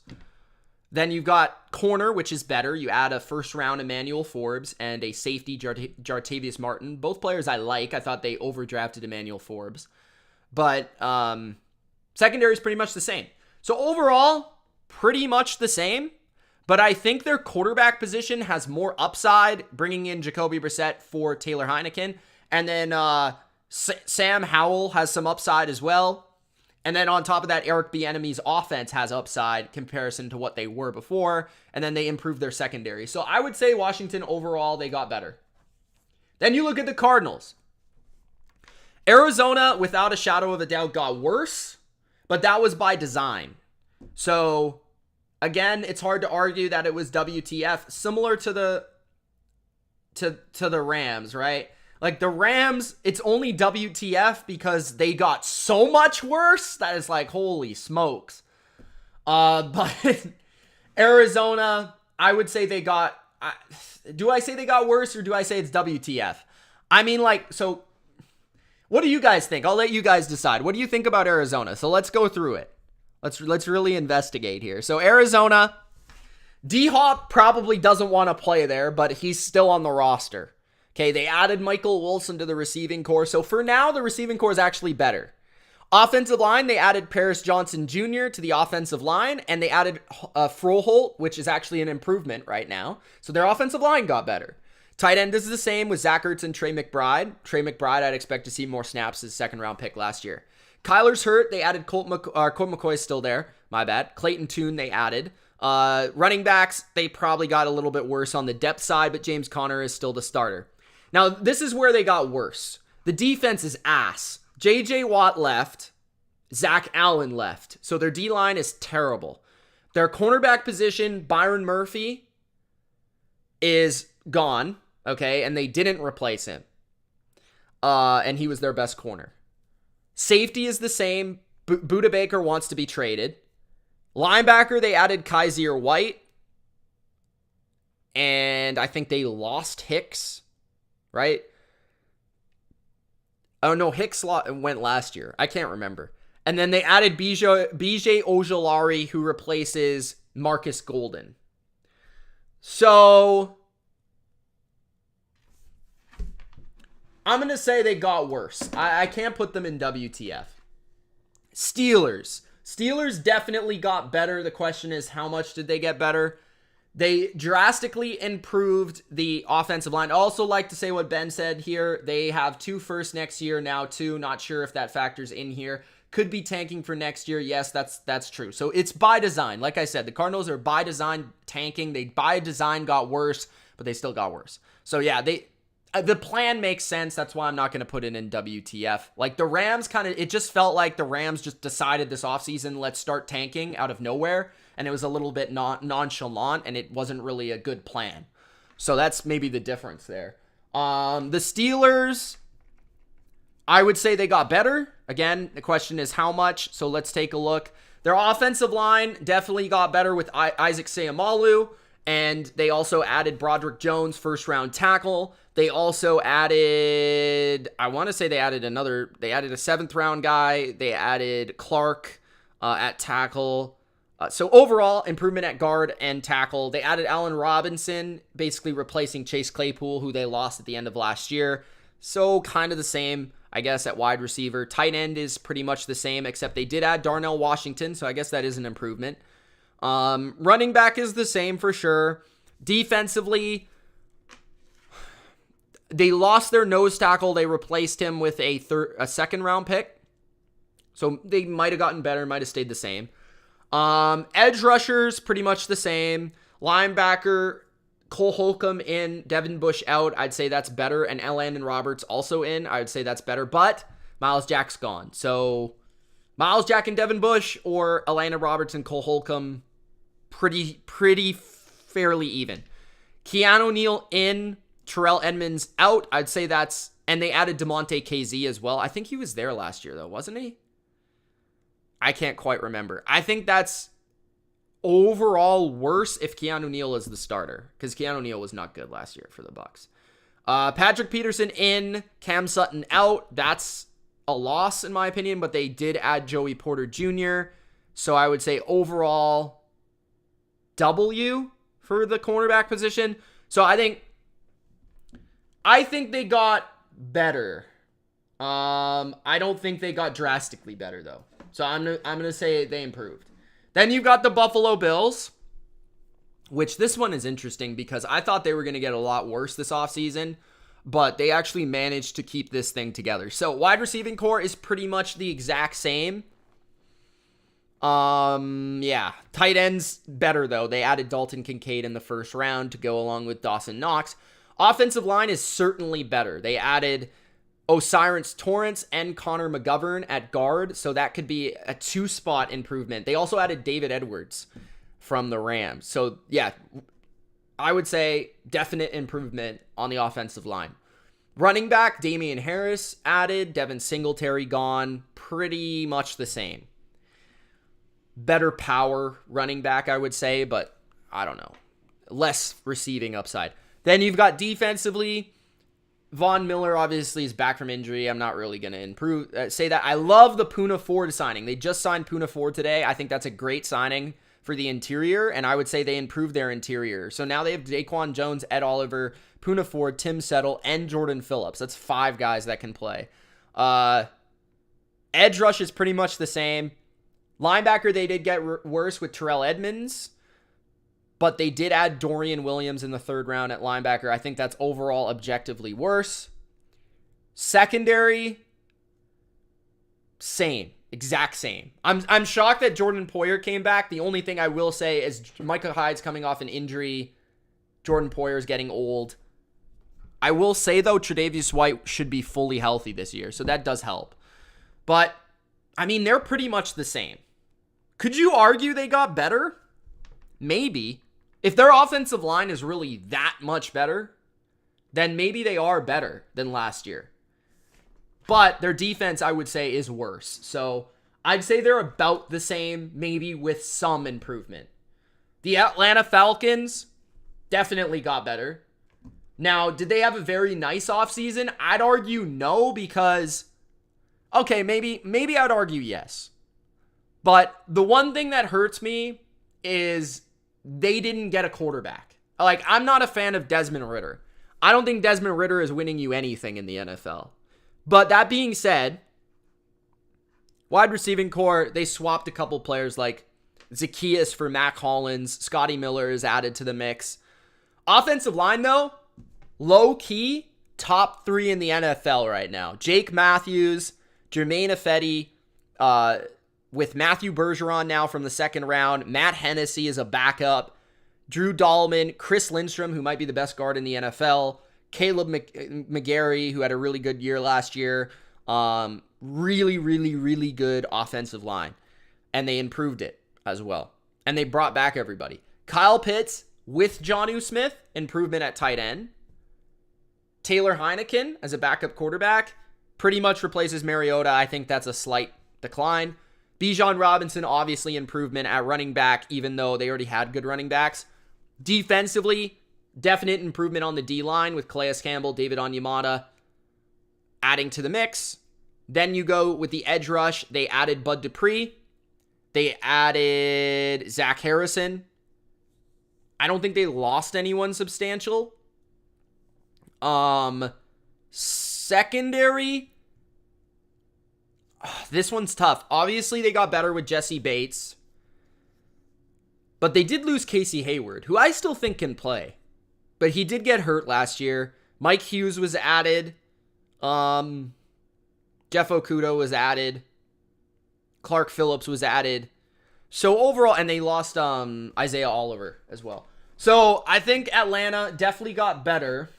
A: Then you've got corner, which is better. You add a 1st-round Emmanuel Forbes and a safety, Jartavius Martin. Both players I like. I thought they overdrafted Emmanuel Forbes. But secondary is pretty much the same. So overall, pretty much the same. But I think their quarterback position has more upside, bringing in Jacoby Brissett for Taylor Heineken. And then Sam Howell has some upside as well. And then on top of that, Eric Bieniemy's offense has upside comparison to what they were before. And then they improved their secondary. So I would say Washington overall, they got better. Then you look at the Cardinals. Arizona, without a shadow of a doubt, got worse. But that was by design. So again, it's hard to argue that it was WTF. Similar to the Rams, right? The Rams, it's only WTF because they got so much worse that it's holy smokes. But Arizona, I would say they got... do I say they got worse, or do I say it's WTF? I mean, like, so what do you guys think? I'll let you guys decide. What do you think about Arizona? So let's go through it. Let's really investigate here. So Arizona, D-Hop probably doesn't want to play there, but he's still on the roster. Okay, they added Michael Wilson to the receiving core. So for now, the receiving core is actually better. Offensive line, they added Paris Johnson Jr. to the offensive line, and they added Froholt, which is actually an improvement right now. So their offensive line got better. Tight end is the same with Zach Ertz and Trey McBride. Trey McBride, I'd expect to see more snaps as second-round pick last year. Kyler's hurt. They added Colt McCoy's still there. My bad. Clayton Tune they added. Running backs, they probably got a little bit worse on the depth side, but James Conner is still the starter. Now, this is where they got worse. The defense is ass. J.J. Watt left. Zach Allen left. So their D-line is terrible. Their cornerback position, Byron Murphy, is gone. Okay, and they didn't replace him. And he was their best corner. Safety is the same. Budda Baker wants to be traded. Linebacker, they added Kaiser White. And I think they lost Hicks, right? Oh, no, Hicks went last year. I can't remember. And then they added BJ Ojolari, who replaces Marcus Golden. So I'm going to say they got worse. I can't put them in WTF. Steelers definitely got better. The question is, how much did they get better? They drastically improved the offensive line. I also like to say what Ben said here. They have 2 firsts next year, now 2. Not sure if that factors in here. Could be tanking for next year. Yes, that's true. So it's by design. Like I said, the Cardinals are by design tanking. They by design got worse, but they still got worse. So yeah, the plan makes sense. That's why I'm not going to put it in WTF. Like the Rams it just felt like the Rams just decided this offseason, let's start tanking out of nowhere. And it was a little bit nonchalant, and it wasn't really a good plan. So that's maybe the difference there. The Steelers, I would say they got better. Again, the question is how much. So let's take a look. Their offensive line definitely got better with Isaac Seumalo. And they also added Broderick Jones, first-round tackle. They also added, I want to say they added a 7th-round guy. They added Clark at tackle. So overall, improvement at guard and tackle. They added Allen Robinson, basically replacing Chase Claypool, who they lost at the end of last year. So kind of the same, I guess, at wide receiver. Tight end is pretty much the same, except they did add Darnell Washington, so I guess that is an improvement. Running back is the same for sure. Defensively, they lost their nose tackle. They replaced him with a 2nd-round pick. So they might have gotten better, might have stayed the same. Edge rushers, pretty much the same. Linebacker, Cole Holcomb in, Devin Bush out. I'd say that's better. And Landon Roberts also in. I would say that's better. But Miles Jack's gone. So Miles Jack and Devin Bush, or Landon Roberts and Cole Holcomb, pretty fairly even. Keanu Neal in, Terrell Edmonds out. I'd say that's, and they added DeMonte KZ as well. I think he was there last year though, wasn't he? I can't quite remember. I think that's overall worse if Keanu Neal is the starter, because Keanu Neal was not good last year for the Bucs. Patrick Peterson in, Cam Sutton out. That's a loss in my opinion, but they did add Joey Porter Jr. So I would say overall W for the cornerback position. So I think they got better. I don't think they got drastically better though. So I'm gonna say they improved. Then you've got the Buffalo Bills, which this one is interesting because I thought they were gonna get a lot worse this offseason, but they actually managed to keep this thing together. So wide receiving core is pretty much the exact same. Yeah. Tight ends better though. They added Dalton Kincaid in the 1st round to go along with Dawson Knox. Offensive line is certainly better. They added Osiris Torrance and Connor McGovern at guard, so that could be a 2-spot improvement. They also added David Edwards from the Rams. So, yeah, I would say definite improvement on the offensive line. Running back, Damian Harris added, Devin Singletary gone, pretty much the same. Better power running back, I would say, but I don't know. less receiving upside. Then you've got defensively, Von Miller obviously is back from injury. I'm not really going to say that. I love the Poona Ford signing. They just signed Poona Ford today. I think that's a great signing for the interior, and I would say they improved their interior. So now they have Daquan Jones, Ed Oliver, Poona Ford, Tim Settle, and Jordan Phillips. That's 5 guys that can play. Edge rush is pretty much the same. Linebacker, they did get worse with Terrell Edmonds, but they did add Dorian Williams in the 3rd round at linebacker. I think that's overall objectively worse. Secondary, same. Exact same. I'm shocked that Jordan Poyer came back. The only thing I will say is Micah Hyde's coming off an injury. Jordan Poyer's getting old. I will say, though, Tre'Davious White should be fully healthy this year, so that does help. But, I mean, they're pretty much the same. Could you argue they got better? Maybe. If their offensive line is really that much better, then maybe they are better than last year. But their defense, I would say, is worse. So I'd say they're about the same, maybe with some improvement. The Atlanta Falcons definitely got better. Now, did they have a very nice offseason? I'd argue no, because, okay, maybe I'd argue yes. But the one thing that hurts me is they didn't get a quarterback. Like, I'm not a fan of Desmond Ridder. I don't think Desmond Ridder is winning you anything in the NFL. But that being said, wide receiving core, they swapped a couple players like Zacchaeus for Mac Hollins. Scotty Miller is added to the mix. Offensive line, though, low-key, top 3 in the NFL right now. Jake Matthews, Jermaine Ifedi, with Matthew Bergeron now from the 2nd round. Matt Hennessy is a backup. Drew Dahlman, Chris Lindstrom, who might be the best guard in the NFL. Caleb McGarry, who had a really good year last year. Really, really, really good offensive line. And they improved it as well. And they brought back everybody. Kyle Pitts with Jonnu Smith, improvement at tight end. Taylor Heineken as a backup quarterback pretty much replaces Mariota. I think that's a slight decline. Bijan Robinson, obviously improvement at running back, even though they already had good running backs. Defensively, definite improvement on the D-line with Calais Campbell, David Onyemata adding to the mix. Then you go with the edge rush. They added Bud Dupree. They added Zach Harrison. I don't think they lost anyone substantial. Secondary, this one's tough. Obviously, they got better with Jesse Bates. But they did lose Casey Hayward, who I still think can play. But he did get hurt last year. Mike Hughes was added. Jeff Okudah was added. Clark Phillips was added. So overall, and they lost Isaiah Oliver as well. So I think Atlanta definitely got better.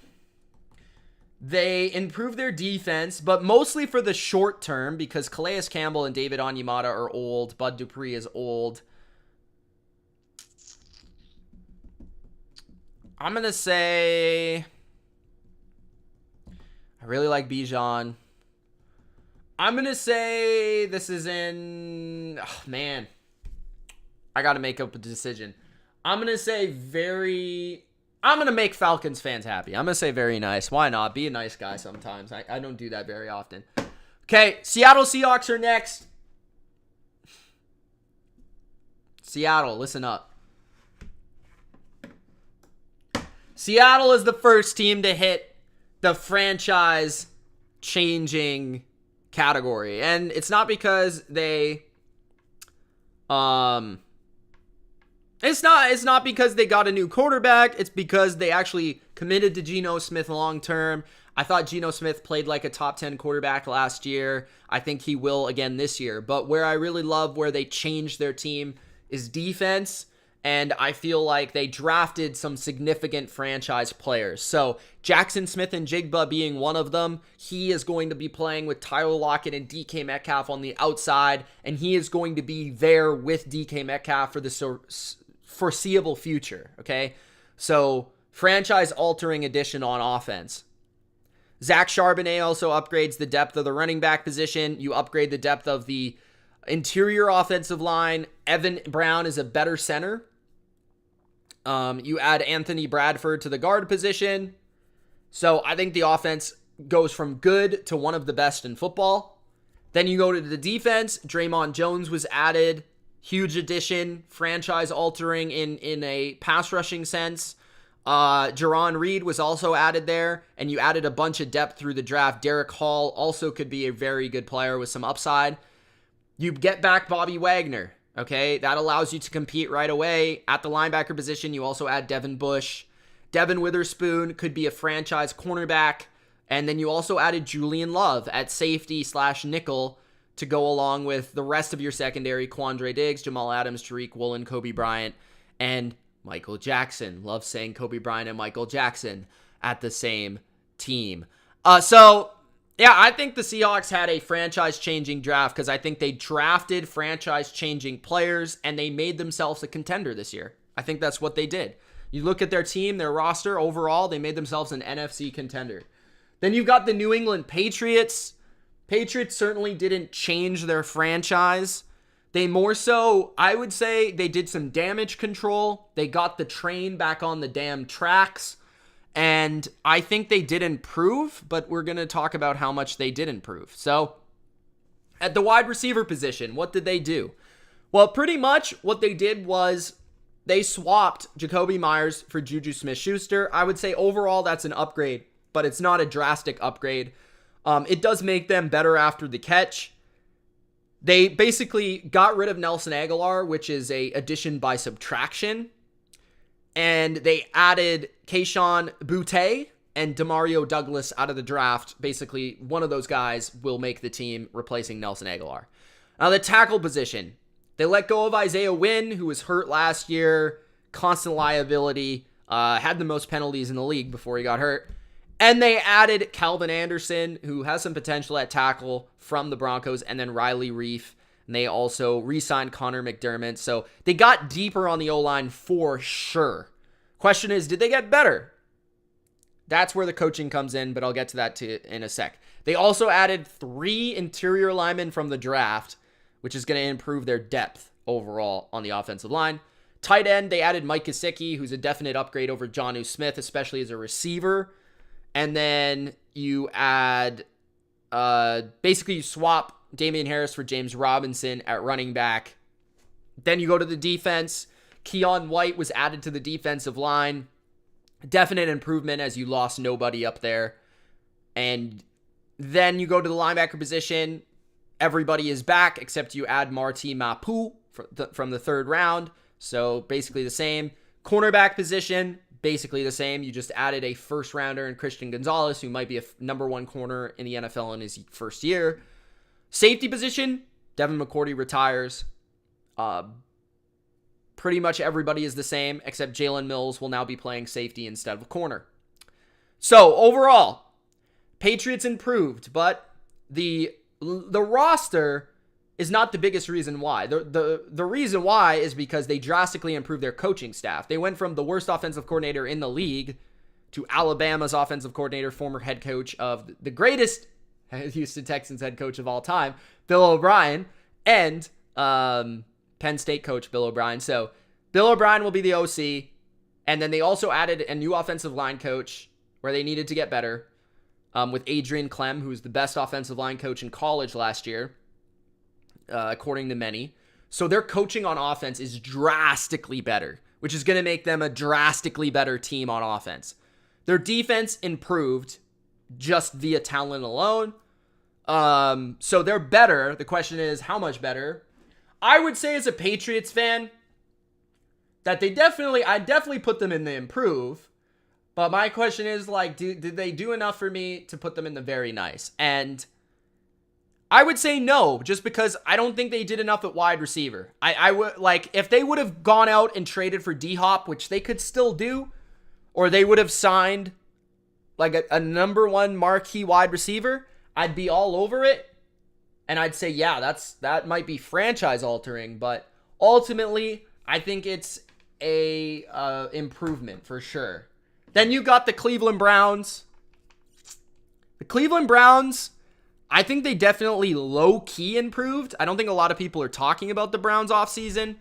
A: They improved their defense, but mostly for the short term because Calais Campbell and David Onyemata are old. Bud Dupree is old. I'm going to say I really like Bijan. I'm going to say this is in... Oh, man. I got to make up a decision. I'm going to say I'm going to make Falcons fans happy. I'm going to say very nice. Why not? Be a nice guy sometimes. I don't do that very often. Okay, Seattle Seahawks are next. Seattle, listen up. Seattle is the first team to hit the franchise-changing category. And it's not because they... It's not because they got a new quarterback. It's because they actually committed to Geno Smith long term. I thought Geno Smith played like a top 10 quarterback last year. I think he will again this year. But where I really love where they changed their team is defense. And I feel like they drafted some significant franchise players. So Jackson Smith and Jigba being one of them. He is going to be playing with Tyler Lockett and DK Metcalf on the outside. And he is going to be there with DK Metcalf for the foreseeable future. Okay? So franchise-altering addition on offense. Zach Charbonnet also upgrades the depth of the running back position. You upgrade the depth of the interior offensive line. Evan Brown is a better center. You add Anthony Bradford to the guard position. So I think the offense goes from good to one of the best in football. Then you go to the defense. Draymond Jones was added. Huge addition, franchise altering in a pass rushing sense. Jaron Reed was also added there, and you added a bunch of depth through the draft. Derek Hall also could be a very good player with some upside. You get back Bobby Wagner, okay? That allows you to compete right away. At the linebacker position, you also add Devin Bush. Devin Witherspoon could be a franchise cornerback. And then you also added Julian Love at safety/nickel to go along with the rest of your secondary: Quandre Diggs, Jamal Adams, Tariq Woolen, Kobe Bryant, and Michael Jackson. Love saying Kobe Bryant and Michael Jackson at the same team. Yeah, I think the Seahawks had a franchise-changing draft because I think they drafted franchise-changing players and they made themselves a contender this year. I think that's what they did. You look at their team, their roster, overall, they made themselves an NFC contender. Then you've got the New England Patriots. Patriots certainly didn't change their franchise. They more so, I would say, they did some damage control. They got the train back on the damn tracks. And I think they did improve, but we're going to talk about how much they did improve. So, at the wide receiver position, what did they do? Well, pretty much what they did was they swapped Jacoby Myers for Juju Smith-Schuster. I would say overall that's an upgrade, but it's not a drastic upgrade. It does make them better after the catch. They basically got rid of Nelson Aguilar, which is a addition by subtraction. And they added Kayshon Boutte and Demario Douglas out of the draft. Basically, one of those guys will make the team, replacing Nelson Aguilar. Now, the tackle position. They let go of Isaiah Wynn, who was hurt last year. Constant liability. Had the most penalties in the league before he got hurt. And they added Calvin Anderson, who has some potential at tackle from the Broncos, and then Riley Reif. And they also re-signed Connor McDermott. So they got deeper on the O-line for sure. Question is, did they get better? That's where the coaching comes in, but I'll get to that in a sec. They also added 3 interior linemen from the draft, which is going to improve their depth overall on the offensive line. Tight end, they added Mike Gesicki, who's a definite upgrade over Jonnu Smith, especially as a receiver. And then you add, basically you swap Damian Harris for James Robinson at running back. Then you go to the defense. Keon White was added to the defensive line. Definite improvement as you lost nobody up there. And then you go to the linebacker position. Everybody is back except you add Marty Mapu from the 3rd round. So basically the same. Cornerback position, basically the same. You just added a 1st rounder in Christian Gonzalez, who might be a number 1 corner in the NFL in his first year. Safety position, Devin McCourty retires. Pretty much everybody is the same, except Jalen Mills will now be playing safety instead of corner. So, overall, Patriots improved, but the roster is not the biggest reason why. The reason why is because they drastically improved their coaching staff. They went from the worst offensive coordinator in the league to Alabama's offensive coordinator, former head coach of the greatest Houston Texans head coach of all time, Bill O'Brien, and Penn State coach Bill O'Brien. So Bill O'Brien will be the OC. And then they also added a new offensive line coach where they needed to get better with Adrian Clem, who was the best offensive line coach in college last year, according to many. So their coaching on offense is drastically better, which is going to make them a drastically better team on offense. Their defense improved just via talent alone. So they're better. The question is, how much better? I would say as a Patriots fan that I definitely put them in the improve. But my question is, did they do enough for me to put them in the very nice? And I would say no, just because I don't think they did enough at wide receiver. I would, if they would have gone out and traded for D-Hop, which they could still do, or they would have signed a number 1 marquee wide receiver, I'd be all over it. And I'd say, yeah, that might be franchise altering, but ultimately, I think it's a improvement for sure. Then you got the Cleveland Browns. The Cleveland Browns, I think they definitely low-key improved. I don't think a lot of people are talking about the Browns offseason,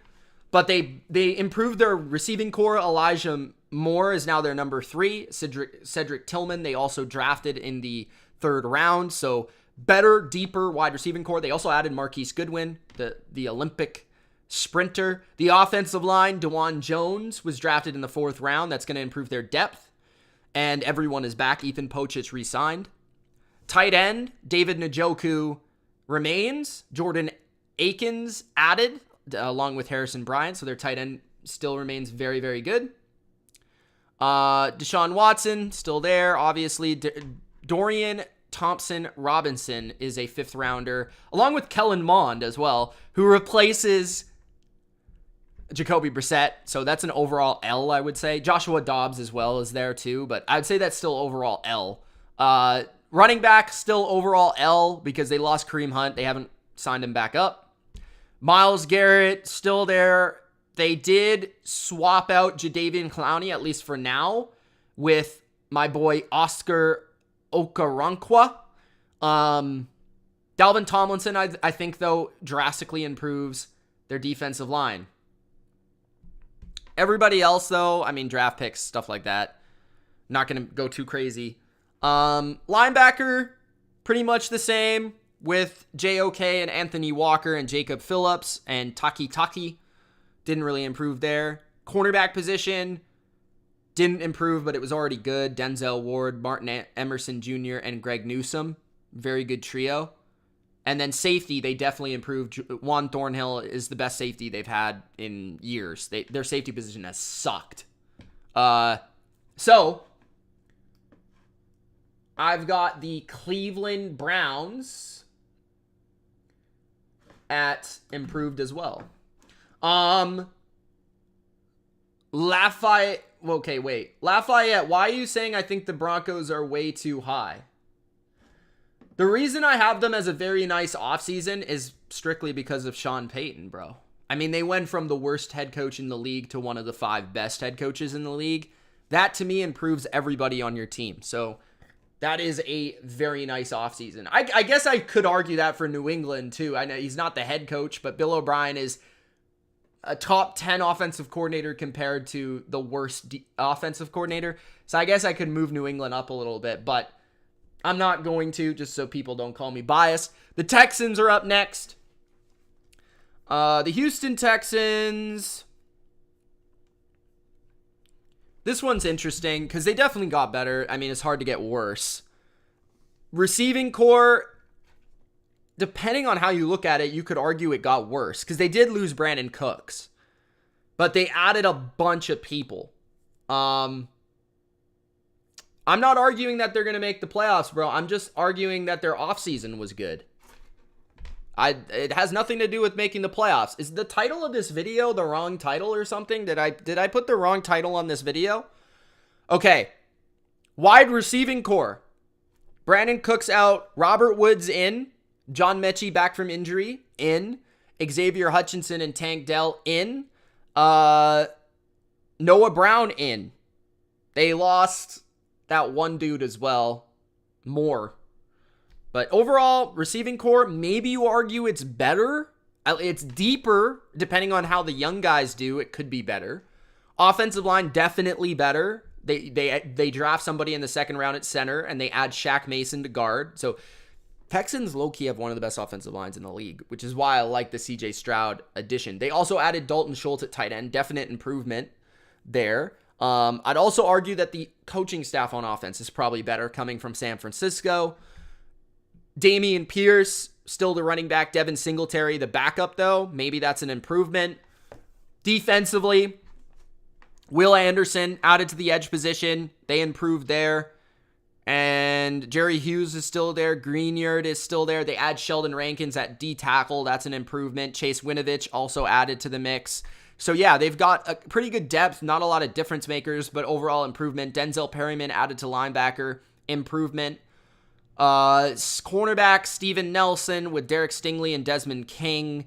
A: But they improved their receiving core. Elijah Moore is now their number 3. Cedric Tillman, they also drafted in the 3rd round. So better, deeper wide receiving core. They also added Marquise Goodwin, the Olympic sprinter. The offensive line, DeJuan Jones, was drafted in the 4th round. That's going to improve their depth. And everyone is back. Ethan Pochich re-signed. Tight end, David Njoku remains. Jordan Akins added, along with Harrison Bryant. So their tight end still remains very, very good. Deshaun Watson, still there. Obviously, Dorian Thompson-Robinson is a 5th rounder, along with Kellen Mond as well, who replaces Jacoby Brissett. So that's an overall L, I would say. Joshua Dobbs as well is there too, but I'd say that's still overall L. Running back, still overall L because they lost Kareem Hunt. They haven't signed him back up. Myles Garrett, still there. They did swap out Jadeveon Clowney, at least for now, with my boy Oscar Okoronkwo. Dalvin Tomlinson, I think, though, drastically improves their defensive line. Everybody else, though, I mean, draft picks, stuff like that. Not going to go too crazy. Linebacker, pretty much the same with JOK and Anthony Walker and Jacob Phillips and Taki. Didn't really improve there. Cornerback position, didn't improve, but it was already good. Denzel Ward, Martin Emerson Jr., and Greg Newsome. Very good trio. And then safety, they definitely improved. Juan Thornhill is the best safety they've had in years. Their safety position has sucked. So, I've got the Cleveland Browns at improved as well. Lafayette. Okay, wait. Lafayette, why are you saying I think the Broncos are way too high? The reason I have them as a very nice offseason is strictly because of Sean Payton, bro. I mean, they went from the worst head coach in the league to one of the 5 best head coaches in the league. That, to me, improves everybody on your team. So, that is a very nice offseason. I guess I could argue that for New England, too. I know he's not the head coach, but Bill O'Brien is a top 10 offensive coordinator compared to the worst offensive coordinator. So I guess I could move New England up a little bit, but I'm not going to, just so people don't call me biased. The Texans are up next. The Houston Texans. This one's interesting because they definitely got better. I mean, it's hard to get worse. Receiving core, depending on how you look at it, you could argue it got worse because they did lose Brandon Cooks, but they added a bunch of people. I'm not arguing that they're going to make the playoffs, bro. I'm just arguing that their offseason was good. It has nothing to do with making the playoffs. Is the title of this video the wrong title or something? Did I put the wrong title on this video? Okay. Wide receiving core. Brandon Cooks out. Robert Woods in. John Mechie back from injury in. Xavier Hutchinson and Tank Dell in. Noah Brown in. They lost that one dude as well. More. But overall, receiving core, maybe you argue it's better. It's deeper, depending on how the young guys do. It could be better. Offensive line, definitely better. They draft somebody in the 2nd round at center, and they add Shaq Mason to guard. So Texans low-key have one of the best offensive lines in the league, which is why I like the CJ Stroud addition. They also added Dalton Schultz at tight end. Definite improvement there. I'd also argue that the coaching staff on offense is probably better coming from San Francisco. Damian Pierce, still the running back. Devin Singletary, the backup, though. Maybe that's an improvement. Defensively, Will Anderson added to the edge position. They improved there. And Jerry Hughes is still there. Greenyard is still there. They add Sheldon Rankins at D tackle. That's an improvement. Chase Winovich also added to the mix. So yeah, they've got a pretty good depth. Not a lot of difference makers, but overall improvement. Denzel Perryman added to linebacker. Improvement. Cornerback Steven Nelson with Derek Stingley and Desmond King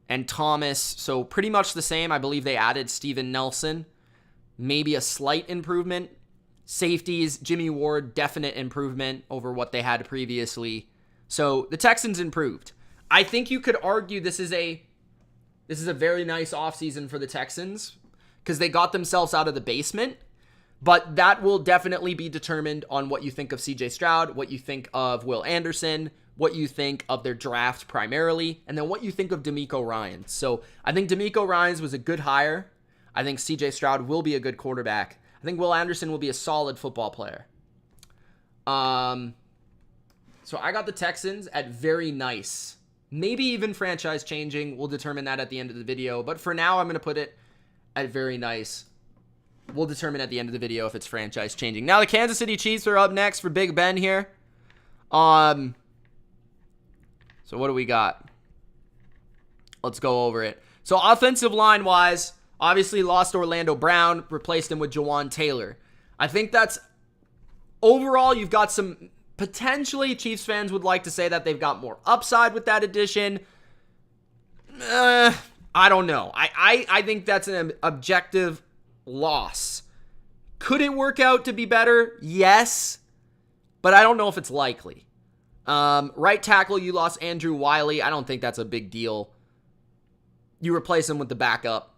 A: and Thomas. So pretty much the same. I believe they added Steven Nelson. Maybe a slight improvement. Safeties, Jimmy Ward, definite improvement over what they had previously. So the Texans improved. I think you could argue this is a This is a very nice offseason for the Texans because they got themselves out of the basement. But that will definitely be determined on what you think of CJ Stroud, what you think of Will Anderson, what you think of their draft primarily, and then what you think of D'Amico Ryans. So I think D'Amico Ryans was a good hire. I think CJ Stroud will be a good quarterback. I think Will Anderson will be a solid football player. So I got the Texans at very nice. Maybe even franchise changing. We'll determine that at the end of the video. But for now, I'm going to put it at very nice. We'll determine at the end of the video if it's franchise changing. Now the Kansas City Chiefs are up next for Big Ben here. So what do we got? Let's go over it. So offensive line wise, obviously lost Orlando Brown, replaced him with Jawan Taylor. I think that's overall you've got some potentially Chiefs fans would like to say that they've got more upside with that addition. I don't know. I think that's an objective loss. Could it work out to be better? Yes, but I don't know if it's likely. Right tackle, you lost Andrew Wiley. I don't think that's a big deal. You replace him with the backup,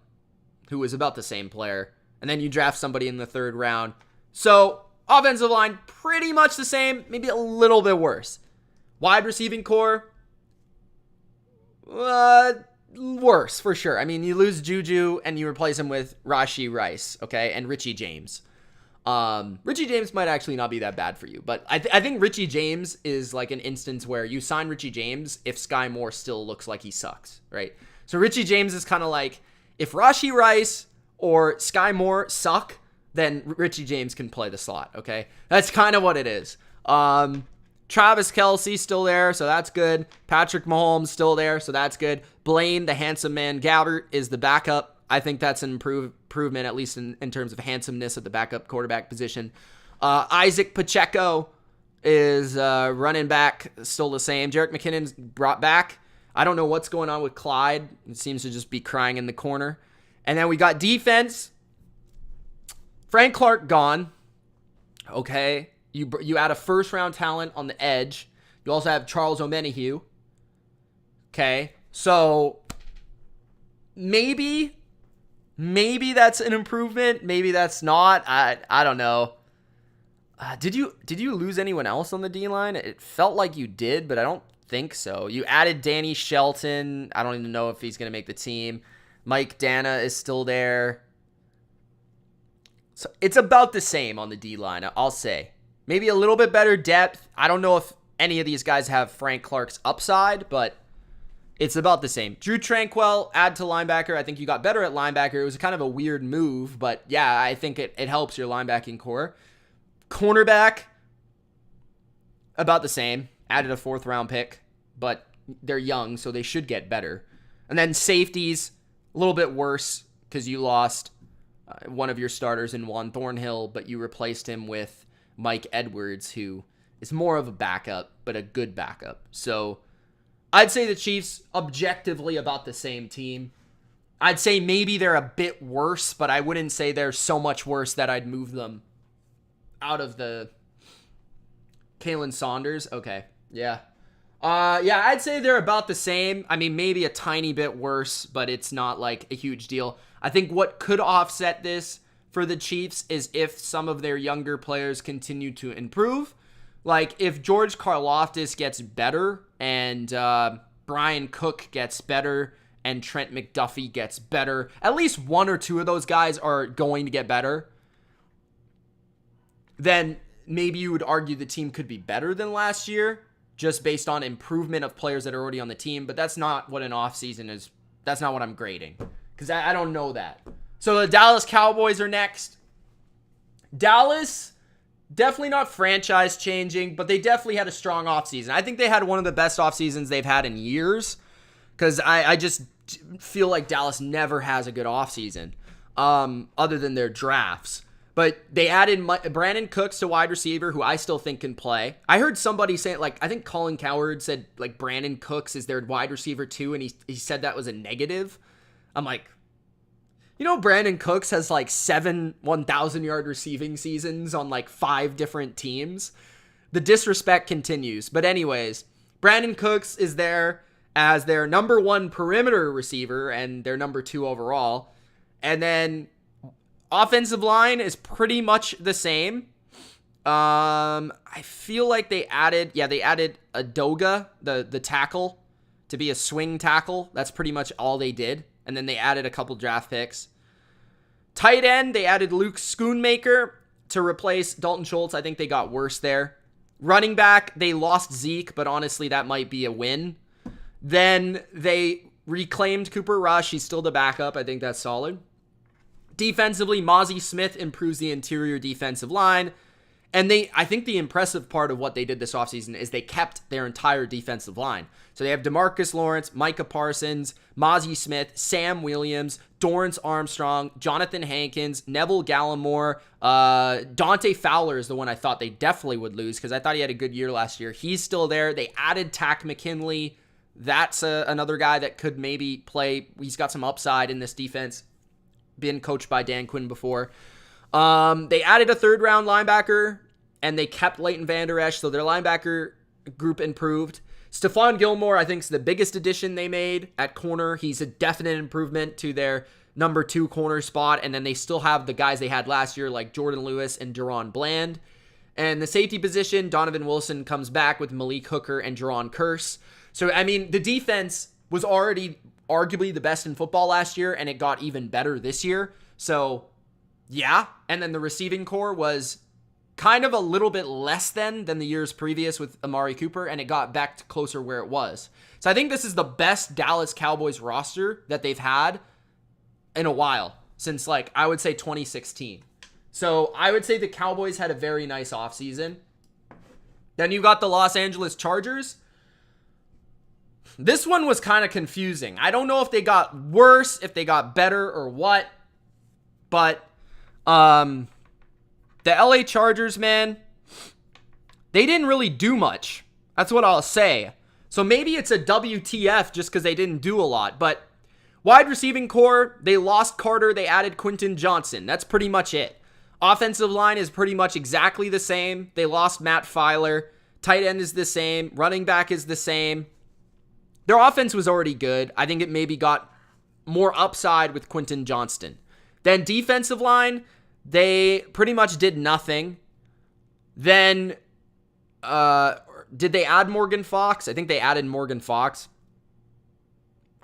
A: who is about the same player, and then you draft somebody in the 3rd round. So offensive line, pretty much the same, maybe a little bit worse. Wide receiving core, worse for sure. I mean, you lose Juju and you replace him with Rashee Rice, okay, and Richie James. Richie James might actually not be that bad for you, but I think Richie James is like an instance where you sign Richie James if Sky Moore still looks like he sucks, right? So Richie James is kind of like, if Rashee Rice or Sky Moore suck, then Richie James can play the slot, okay? That's kind of what it is. Travis Kelce still there, so that's good. Patrick Mahomes still there, so that's good. Blaine, the handsome man Gabbert, is the backup. I think that's an improvement, at least in terms of handsomeness at the backup quarterback position. Isaac Pacheco is running back, still the same. Jerick McKinnon's brought back. I don't know what's going on with Clyde. It seems to just be crying in the corner. And then we got defense. Frank Clark gone. Okay. You add a first-round talent on the edge. You also have Charles Omenihu. Okay. So maybe that's an improvement. Maybe that's not. I don't know. Did you lose anyone else on the D-line? It felt like you did, but I don't think so. You added Danny Shelton. I don't even know if he's going to make the team. Mike Dana is still there. So it's about the same on the D-line, I'll say. Maybe a little bit better depth. I don't know if any of these guys have Frank Clark's upside, but it's about the same. Drew Tranquil, add to linebacker. I think you got better at linebacker. It was kind of a weird move, but yeah, I think it helps your linebacking core. Cornerback, about the same. Added a 4th-round pick, but they're young, so they should get better. And then safeties, a little bit worse because you lost one of your starters in Juan Thornhill, but you replaced him with Mike Edwards, who is more of a backup, but a good backup. So I'd say the Chiefs objectively about the same team. I'd say maybe they're a bit worse, but I wouldn't say they're so much worse that I'd move them out of the Kalen Saunders. Okay. Yeah. I'd say they're about the same. I mean, maybe a tiny bit worse, but it's not like a huge deal. I think what could offset this for the Chiefs is if some of their younger players continue to improve. Like if George Karlaftis gets better and Brian Cook gets better and Trent McDuffie gets better, at least one or two of those guys are going to get better, then maybe you would argue the team could be better than last year just based on improvement of players that are already on the team. But that's not what an offseason is. That's not what I'm grading because I don't know that. So the Dallas Cowboys are next. Dallas, definitely not franchise changing, but they definitely had a strong offseason. I think they had one of the best offseasons they've had in years because I just feel like Dallas never has a good offseason other than their drafts. But they added Brandon Cooks to wide receiver, who I still think can play. I heard somebody say, like, I think Colin Cowherd said, like, Brandon Cooks is their wide receiver too, and he said that was a negative. I'm like, you know, Brandon Cooks has like 7 1,000-yard receiving seasons on like 5 different teams. The disrespect continues. But anyways, Brandon Cooks is there, as their number 1 perimeter receiver and their number 2 overall. And then offensive line is pretty much the same. I feel like they added Adoga, the tackle, to be a swing tackle. That's pretty much all they did. And then they added a couple draft picks. Tight end, they added Luke Schoonmaker to replace Dalton Schultz. I think they got worse there. Running back, they lost Zeke, but honestly, that might be a win. Then they reclaimed Cooper Rush. He's still the backup. I think that's solid. Defensively, Mozzie Smith improves the interior defensive line. And I think the impressive part of what they did this offseason is they kept their entire defensive line. So they have DeMarcus Lawrence, Micah Parsons, Mozzie Smith, Sam Williams, Dorrance Armstrong, Jonathan Hankins, Neville Gallimore, Dante Fowler is the one I thought they definitely would lose because I thought he had a good year last year. He's still there. They added Tack McKinley. That's another guy that could maybe play. He's got some upside in this defense. Been coached by Dan Quinn before. They added a 3rd-round linebacker, and they kept Leighton Vander Esch, so their linebacker group improved. Stephon Gilmore, I think, is the biggest addition they made at corner. He's a definite improvement to their number 2 corner spot, and then they still have the guys they had last year, like Jordan Lewis and Deron Bland. And the safety position, Donovan Wilson comes back with Malik Hooker and Jaron Curse. So, I mean, the defense was already arguably the best in football last year, and it got even better this year. So, yeah. And then the receiving core was kind of a little bit less than the years previous with Amari Cooper, and it got back to closer where it was. So I think this is the best Dallas Cowboys roster that they've had in a while, since, like, I would say 2016. So I would say the Cowboys had a very nice offseason. Then you got the Los Angeles Chargers. This one was kind of confusing. I don't know if they got worse, if they got better, or what. But the LA Chargers, man, they didn't really do much. That's what I'll say. So maybe it's a WTF just because they didn't do a lot. But wide receiving core, they lost Carter. They added Quentin Johnson. That's pretty much it. Offensive line is pretty much exactly the same. They lost Matt Filer. Tight end is the same. Running back is the same. Their offense was already good. I think it maybe got more upside with Quentin Johnston. Then defensive line, they pretty much did nothing. Then, did they add Morgan Fox? I think they added Morgan Fox.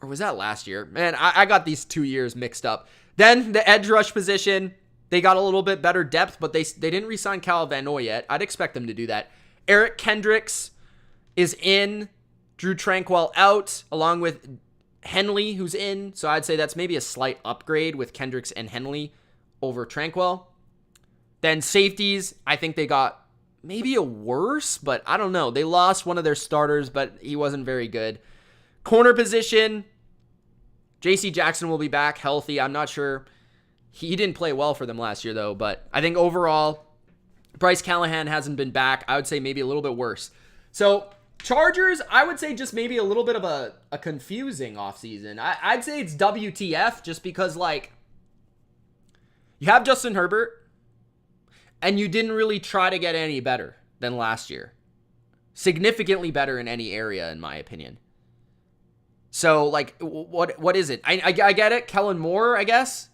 A: Or was that last year? Man, I got these 2 years mixed up. Then the edge rush position, they got a little bit better depth, but they didn't re-sign Cal Van Noy yet. I'd expect them to do that. Eric Kendricks is in. Drew Tranquil out, along with Henley, who's in. So I'd say that's maybe a slight upgrade with Kendricks and Henley over Tranquil. Then safeties, I think they got maybe a worse, but I don't know. They lost one of their starters, but he wasn't very good. Corner position, J.C. Jackson will be back healthy. I'm not sure. He didn't play well for them last year, though. But I think overall, Bryce Callahan hasn't been back. I would say maybe a little bit worse. So Chargers, I would say just maybe a little bit of a confusing offseason. I'd say it's WTF just because, like, you have Justin Herbert, and you didn't really try to get any better than last year. Significantly better in any area, in my opinion. So, like, what is it? I get it. Kellen Moore, I guess.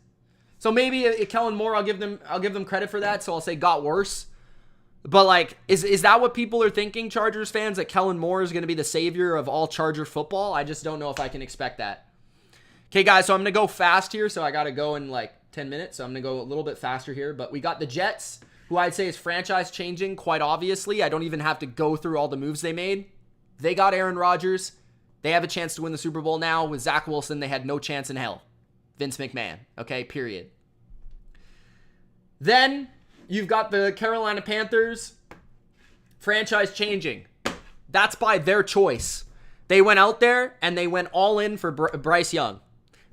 A: So maybe Kellen Moore, I'll give them credit for that. So I'll say got worse. But, like, is that what people are thinking, Chargers fans, that Kellen Moore is going to be the savior of all Charger football? I just don't know if I can expect that. Okay, guys, so I'm going to go fast here. So I got to go in, like, 10 minutes. So I'm going to go a little bit faster here. But we got the Jets, who I'd say is franchise changing quite obviously. I don't even have to go through all the moves they made. They got Aaron Rodgers. They have a chance to win the Super Bowl now. With Zach Wilson, they had no chance in hell. Vince McMahon. Okay, period. Then you've got the Carolina Panthers, franchise changing. That's by their choice. They went out there and they went all in for Bryce Young.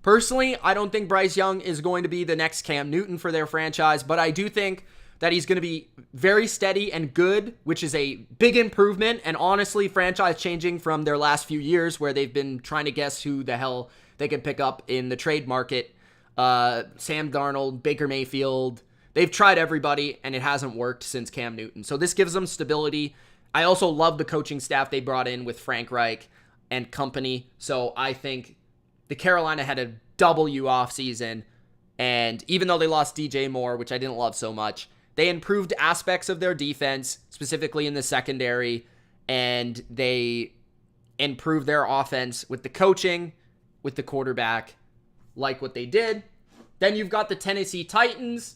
A: Personally, I don't think Bryce Young is going to be the next Cam Newton for their franchise, but I do think that he's going to be very steady and good, which is a big improvement and honestly franchise changing from their last few years where they've been trying to guess who the hell they can pick up in the trade market. Sam Darnold, Baker Mayfield. They've tried everybody, and it hasn't worked since Cam Newton. So this gives them stability. I also love the coaching staff they brought in with Frank Reich and company. So I think the Carolina had a W offseason. And even though they lost DJ Moore, which I didn't love so much, they improved aspects of their defense, specifically in the secondary. And they improved their offense with the coaching, with the quarterback, like what they did. Then you've got the Tennessee Titans.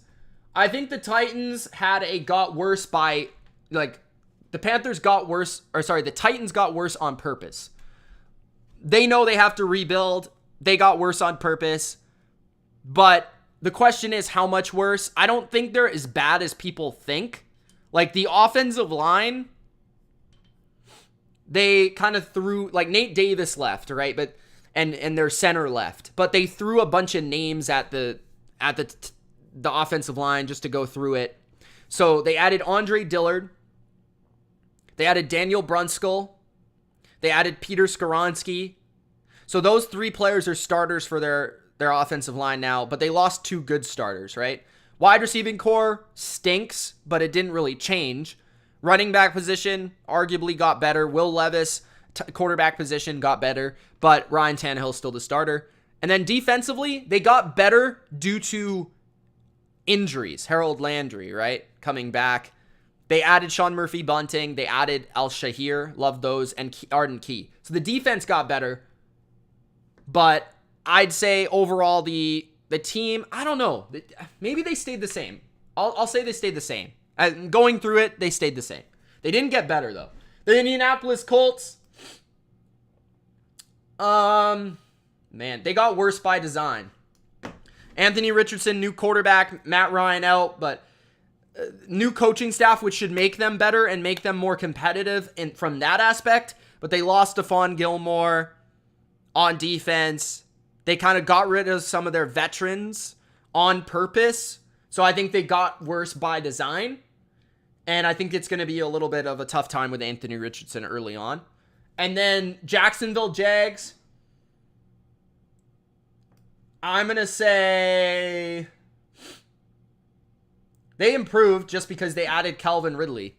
A: I think the Titans got worse by, like, the Panthers got worse, or sorry, the Titans got worse on purpose. They know they have to rebuild. They got worse on purpose. But the question is, how much worse? I don't think they're as bad as people think. Like, the offensive line, they kind of threw, like, Nate Davis left, right? But and their center left. But they threw a bunch of names at the offensive line just to go through it. So they added Andre Dillard. They added Daniel Brunskill. They added Peter Skoronski. So those 3 players are starters for their offensive line now, but they lost 2 good starters, right? Wide receiving core stinks, but it didn't really change. Running back position arguably got better. Will Levis, quarterback position, got better, but Ryan Tannehill's still the starter. And then defensively, they got better due to injuries. Harold Landry, right? Coming back. They added Sean Murphy-Bunting. They added Al-Shahir. Love those. And Arden Key. So the defense got better. But I'd say overall the team, I don't know. Maybe they stayed the same. I'll say they stayed the same. Going through it, they stayed the same. They didn't get better, though. The Indianapolis Colts, man, they got worse by design. Anthony Richardson, new quarterback, Matt Ryan out, but new coaching staff, which should make them better and make them more competitive from that aspect. But they lost Stephon Gilmore on defense. They kind of got rid of some of their veterans on purpose. So I think they got worse by design. And I think it's going to be a little bit of a tough time with Anthony Richardson early on. And then Jacksonville Jags, I'm going to say they improved just because they added Calvin Ridley.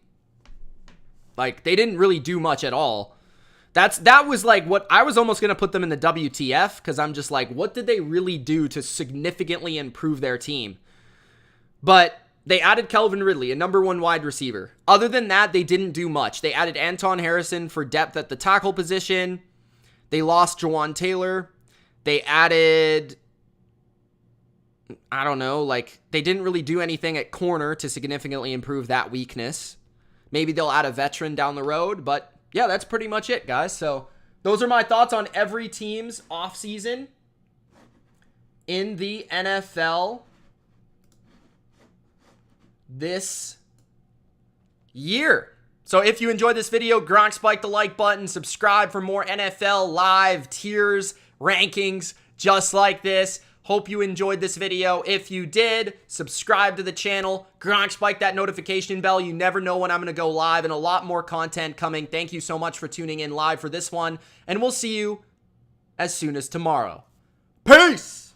A: Like, they didn't really do much at all. That was like what I was almost going to put them in the WTF, because I'm just like, what did they really do to significantly improve their team? But they added Calvin Ridley, a number 1 wide receiver. Other than that, they didn't do much. They added Anton Harrison for depth at the tackle position. They lost Jawan Taylor. They added, I don't know, like, they didn't really do anything at corner to significantly improve that weakness. Maybe they'll add a veteran down the road, but yeah, that's pretty much it, guys. So those are my thoughts on every team's offseason in the NFL this year. So if you enjoyed this video, Gronk spike the like button, subscribe for more NFL live tiers, rankings, just like this. Hope you enjoyed this video. If you did, subscribe to the channel. Gronk spike that notification bell. You never know when I'm going to go live, and a lot more content coming. Thank you so much for tuning in live for this one, and we'll see you as soon as tomorrow. Peace!